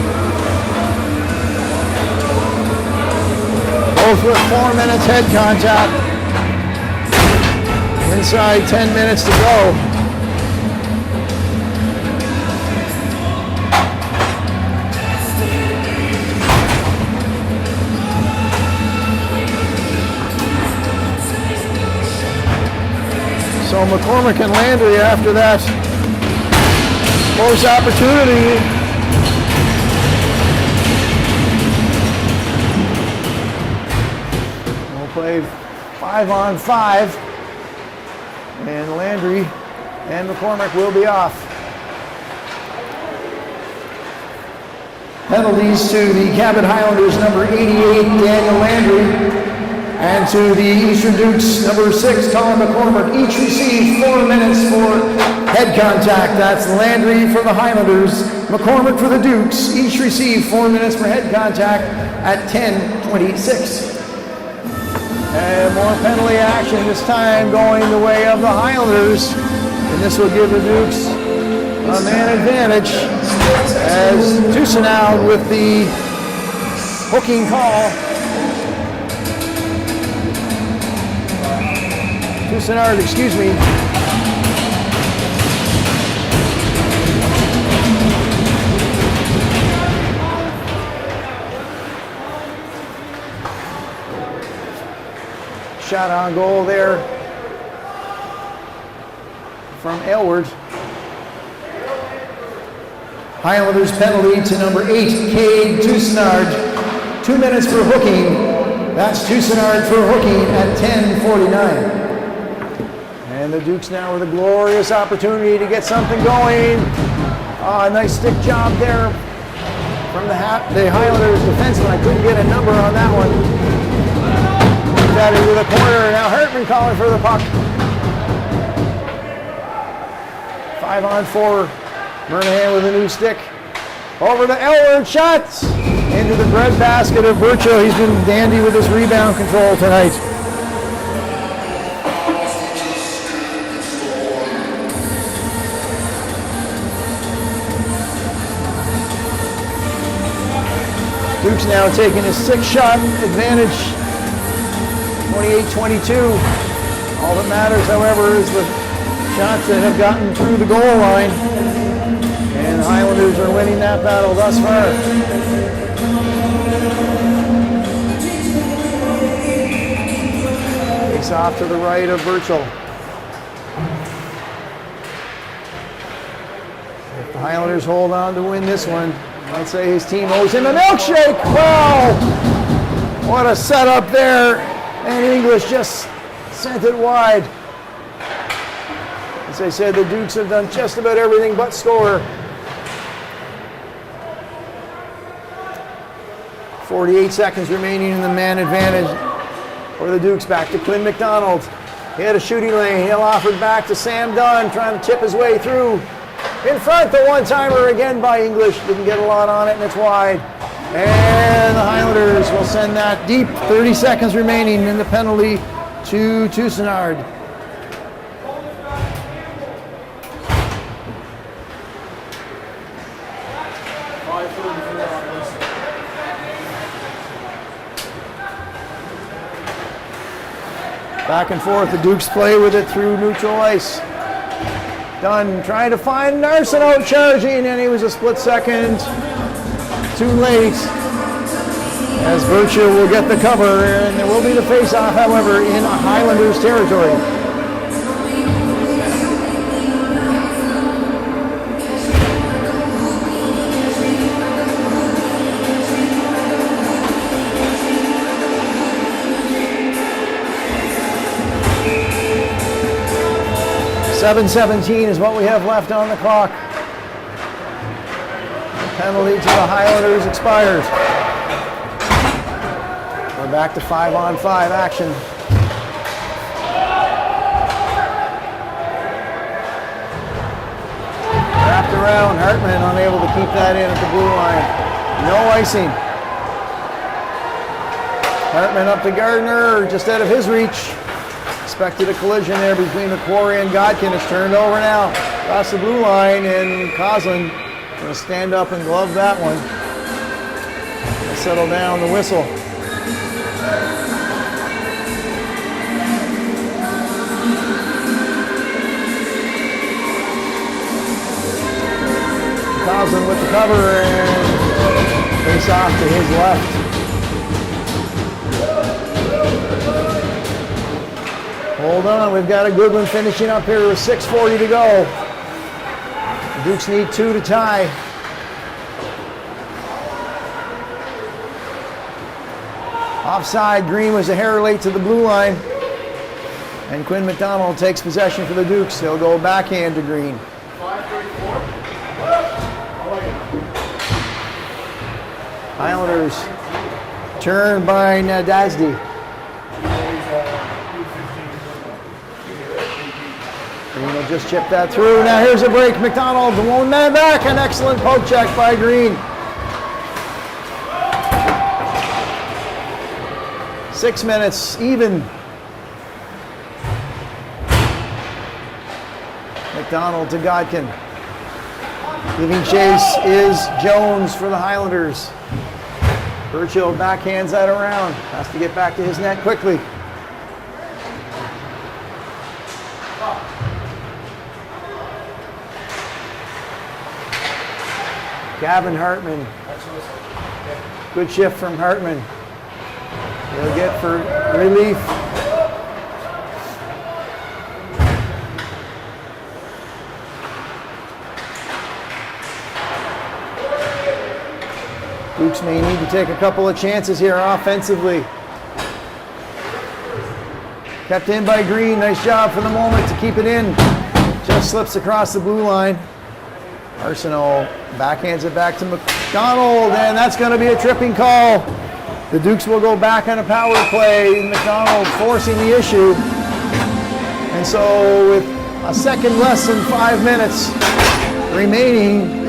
Both with 4 minutes head contact. Inside 10 minutes to go. So McCormick and Landry, after that close opportunity, we'll play 5-on-5, and Landry and McCormick will be off. Penalties to the Cabot Highlanders, number 88, Daniel Landry. And to the Eastern Dukes, number 6, Colin McCormick, each received 4 minutes for head contact. That's Landry for the Highlanders, McCormick for the Dukes. Each received 4 minutes for head contact at 10:26. And more penalty action, this time going the way of the Highlanders. And this will give the Dukes a man advantage as Toussaint with the hooking call. Toussaint, excuse me. Shot on goal there from Elward. Highlanders penalty to number 8, Cade Toussaint. 2 minutes for hooking. That's Toussaint for hooking at 10:49. And the Dukes now with a glorious opportunity to get something going. Nice stick job there from the Highlanders defenseman. I couldn't get a number on that one. Got into the corner. Now Hartman calling for the puck. 5-on-4. Murnahan with a new stick. Over to Elward. Shots into the breadbasket of Burchill. He's been dandy with his rebound control tonight. Dukes now taking a 6-shot advantage, 28-22. All that matters, however, is the shots that have gotten through the goal line. And the Highlanders are winning that battle thus far. Takes off to the right of Burchell. If the Highlanders hold on to win this one, I'd say his team owes him a milkshake. Wow! What a setup there. And English just sent it wide. As I said, the Dukes have done just about everything but score. 48 seconds remaining in the man advantage for the Dukes. Back to Quinn McDonald. He had a shooting lane. He'll offer it back to Sam Dunn, trying to chip his way through. In front, the one-timer again by English. Didn't get a lot on it, and it's wide. And the Highlanders will send that deep. 30 seconds remaining in the penalty to Toussaint. Back and forth, the Dukes play with it through neutral ice. Dunn trying to find Narcino charging, and he was a split second too late. As Burchell will get the cover, and there will be the face-off, however, in Highlanders territory. .717 is what we have left on the clock. The penalty to the Highlanders expires. We're back to 5-on-5 action. Wrapped around, Hartman unable to keep that in at the blue line. No icing. Hartman up to Gardner, just out of his reach. Expected a collision there between McQuarrie and Godkin. It's turned over now. Across the blue line, and Coslin going to stand up and glove that one. They'll settle down the whistle. Coslin with the cover, and face off to his left. Hold on, we've got a good one finishing up here with 6:40 to go. The Dukes need 2 to tie. Offside, Green was a hair late to the blue line. And Quinn McDonald takes possession for the Dukes. He'll go backhand to Green. Highlanders turned by Nadazdi. Green will just chip that through. Now here's a break. McDonald, the one man back. An excellent poke check by Green. 6 minutes, even. McDonald to Godkin. Giving chase is Jones for the Highlanders. Burchell backhands that around. Has to get back to his net quickly. Gavin Hartman. Good shift from Hartman. He'll get for relief. Dukes may need to take a couple of chances here offensively. Kept in by Green. Nice job for the moment to keep it in. Just slips across the blue line. Arsenault backhands it back to McDonald, and that's going to be a tripping call. The Dukes will go back on a power play. McDonald forcing the issue. And so with a second less than 5 minutes remaining,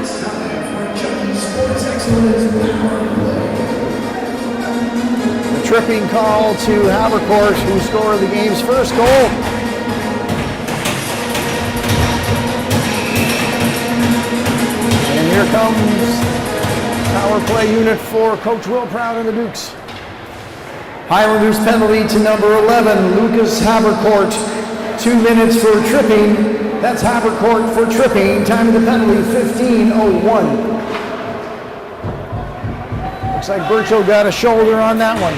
the tripping call to Havercourt, who scored the game's first goal. And here comes power play unit for Coach Will Proud and the Dukes. Highlanders penalty to number 11, Lucas Havercourt. 2 minutes for tripping. That's Havercourt for tripping. Time of the penalty, 15:01. Looks like Burchill got a shoulder on that one.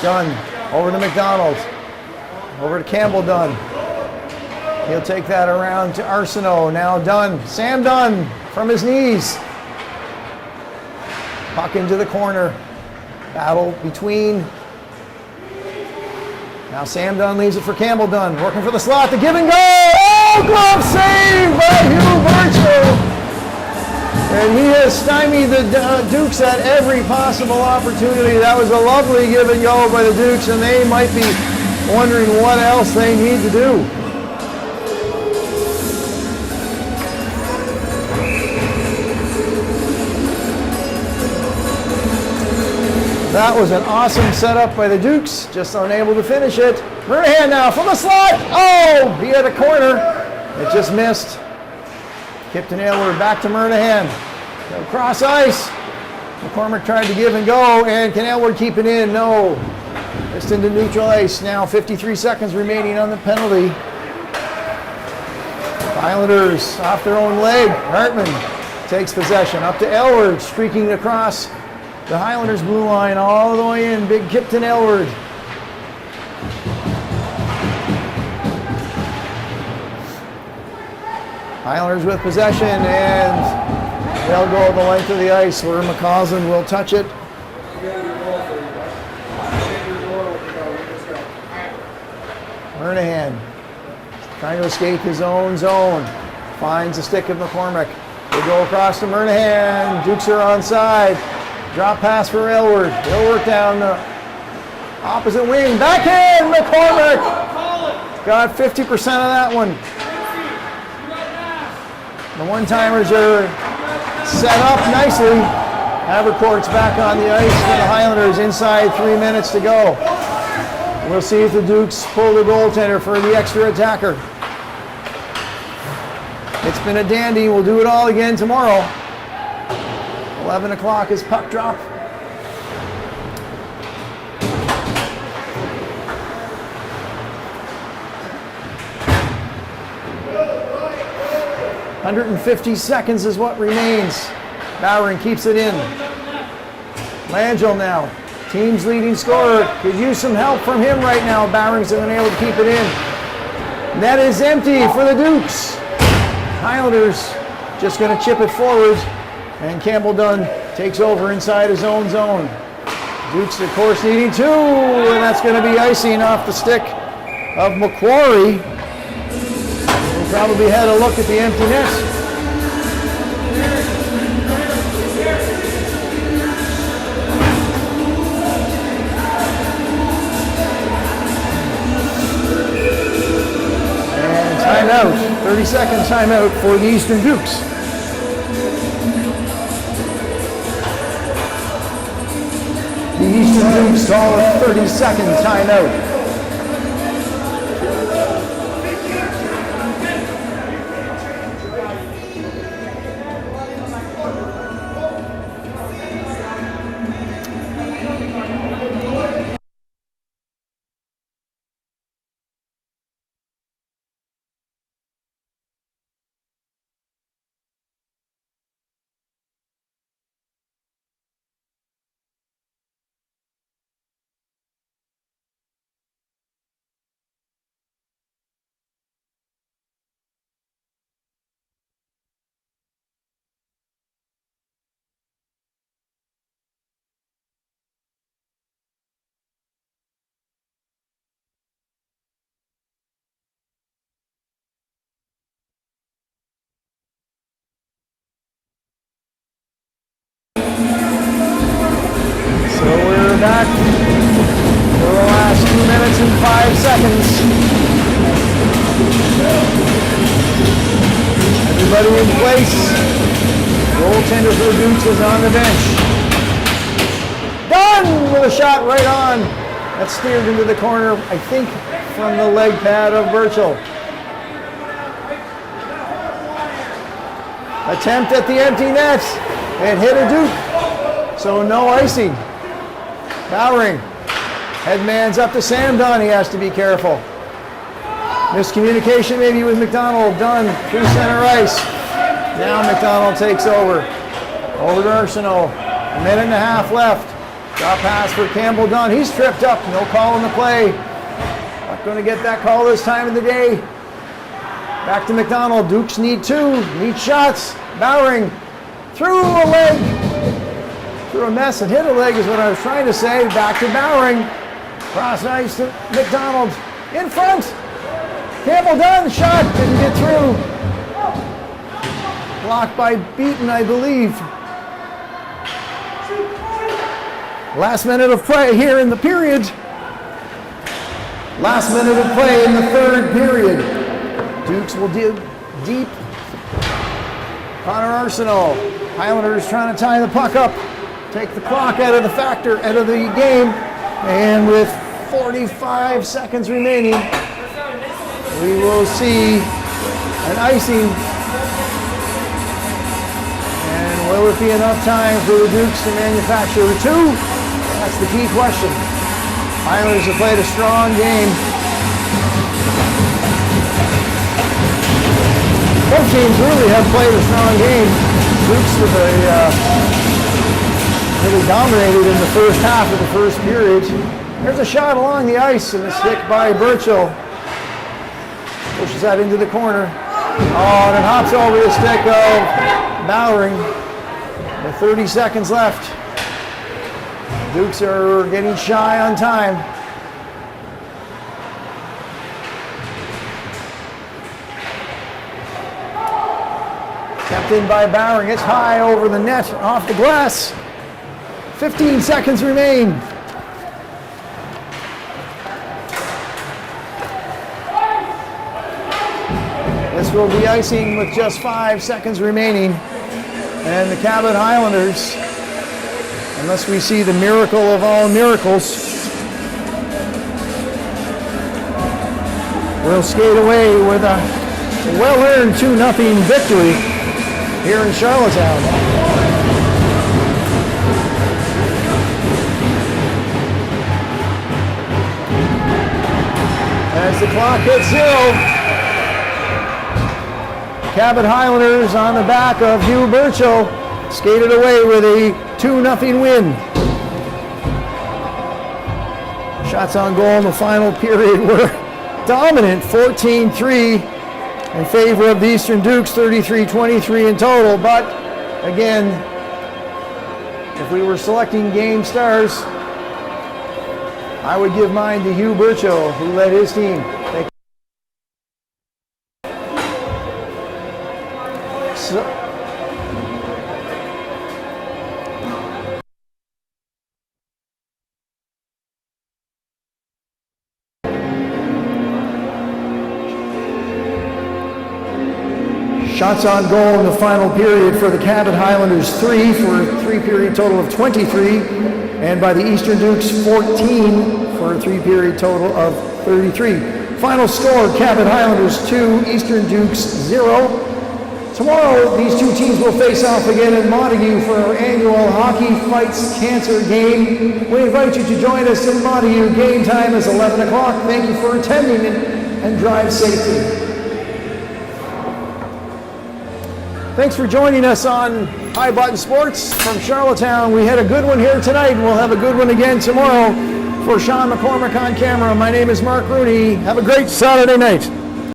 Dunn over to McDonald. Over to Campbell Dunn. He'll take that around to Arsenault. Now Dunn. Sam Dunn from his knees. Puck into the corner. Battle between. Now Sam Dunn leaves it for Campbell Dunn. Working for the slot. The give and go. Oh, glove save by Hugh Burchill. And he has stymied the Dukes at every possible opportunity. That was a lovely give and go by the Dukes, and they might be wondering what else they need to do. That was an awesome setup by the Dukes, just unable to finish it. Murnahan now from the slot. Oh, he had a corner. It just missed. Kipton Aylward back to Murnahan. Cross ice. McCormick tried to give and go, and can Aylward keep it in? No. Just into neutral ice. Now 53 seconds remaining on the penalty. Highlanders off their own leg. Hartman takes possession. Up to Aylward, streaking across the Highlanders blue line all the way in. Big Kipton Aylward. Highlanders with possession, and they'll go the length of the ice where McCausland will touch it. Murnahan trying to escape his own zone. Finds the stick of McCormick. They go across to Murnahan. Dukes are onside. Drop pass for Aylward. He'll work down the opposite wing. Backhand, McCormick. Got 50% of that one. The one-timers are set up nicely. Havercourt's back on the ice for the Highlanders. Inside 3 minutes to go. We'll see if the Dukes pull the goaltender for the extra attacker. It's been a dandy. We'll do it all again tomorrow. 11 o'clock is puck drop. $150 seconds is what remains. Bowering keeps it in. Langell now, team's leading scorer. Could use some help from him right now. Bowering's been able to keep it in. Net is empty for the Dukes. Highlanders just going to chip it forward, and Campbell Dunn takes over inside his own zone. Dukes, of course, needing two, and that's going to be icing off the stick of McQuarrie. We'll probably had a look at the empty net. And timeout, 30-second timeout for the Eastern Dukes. The Eastern Dukes call a 30-second timeout. So we're back for the last 2 minutes and 5 seconds. Everybody in place. Goaltender for the Dukes is on the bench. Done with a shot right on. That's steered into the corner, I think, from the leg pad of Burchill. Attempt at the empty net. It hit a Duke. So no icing. Bowering. Headman's up to Sam Dunn. He has to be careful. Miscommunication maybe with McDonald. Dunn through center ice. Now McDonald takes over. Over to Arsenault. A minute and a half left. Drop pass for Campbell Dunn. He's tripped up. No call in the play. Not going to get that call this time of the day. Back to McDonald. Dukes need two. Need shots. Bowering. Through a leg. Through a mess and hit a leg is what I was trying to say. Back to Bowering. Cross ice to McDonald. In front. Campbell Dunn. Shot. Didn't get through. Blocked by Beaton, I believe. Last minute of play here in the period. Last minute of play in the third period. Dukes will dig deep. Connor Arsenault. Highlanders trying to tie the puck up. Take the clock out of the factor, out of the game. And with 45 seconds remaining, we will see an icing. And will it be enough time for the Dukes to manufacture two? That's the key question. Highlanders have played a strong game. Both teams really have played a strong game. Dukes with really dominated in the first half of the first period. There's a shot along the ice and a stick by Burchell. Pushes that into the corner. Oh, and it hops over the stick of Bowering. With 30 seconds left. Dukes are getting shy on time. Kept in by Bowering. It's high over the net, off the glass. 15 seconds remain. This will be icing with just 5 seconds remaining. And the Cabot Highlanders, unless we see the miracle of all miracles, will skate away with a well-earned 2-0 victory here in Charlottetown. As the clock hits 0, Cabot Highlanders on the back of Hugh Burchell skated away with a 2-0 win. Shots on goal in the final period were dominant, 14-3 in favor of the Eastern Dukes, 33-23 in total. But again, if we were selecting game stars, I would give mine to Hugh Burchell, who led his team. Shots on goal in the final period for the Cabot Highlanders, 3 for a 3-period total of 23, and by the Eastern Dukes, 14 for a 3-period total of 33. Final score, Cabot Highlanders 2, Eastern Dukes 0. Tomorrow, these two teams will face off again in Montague for our annual Hockey Fights Cancer game. We invite you to join us in Montague. Game time is 11 o'clock. Thank you for attending and drive safely. Thanks for joining us on High Button Sports from Charlottetown. We had a good one here tonight, and we'll have a good one again tomorrow. For Sean McCormick on camera, my name is Mark Rooney. Have a great Saturday night.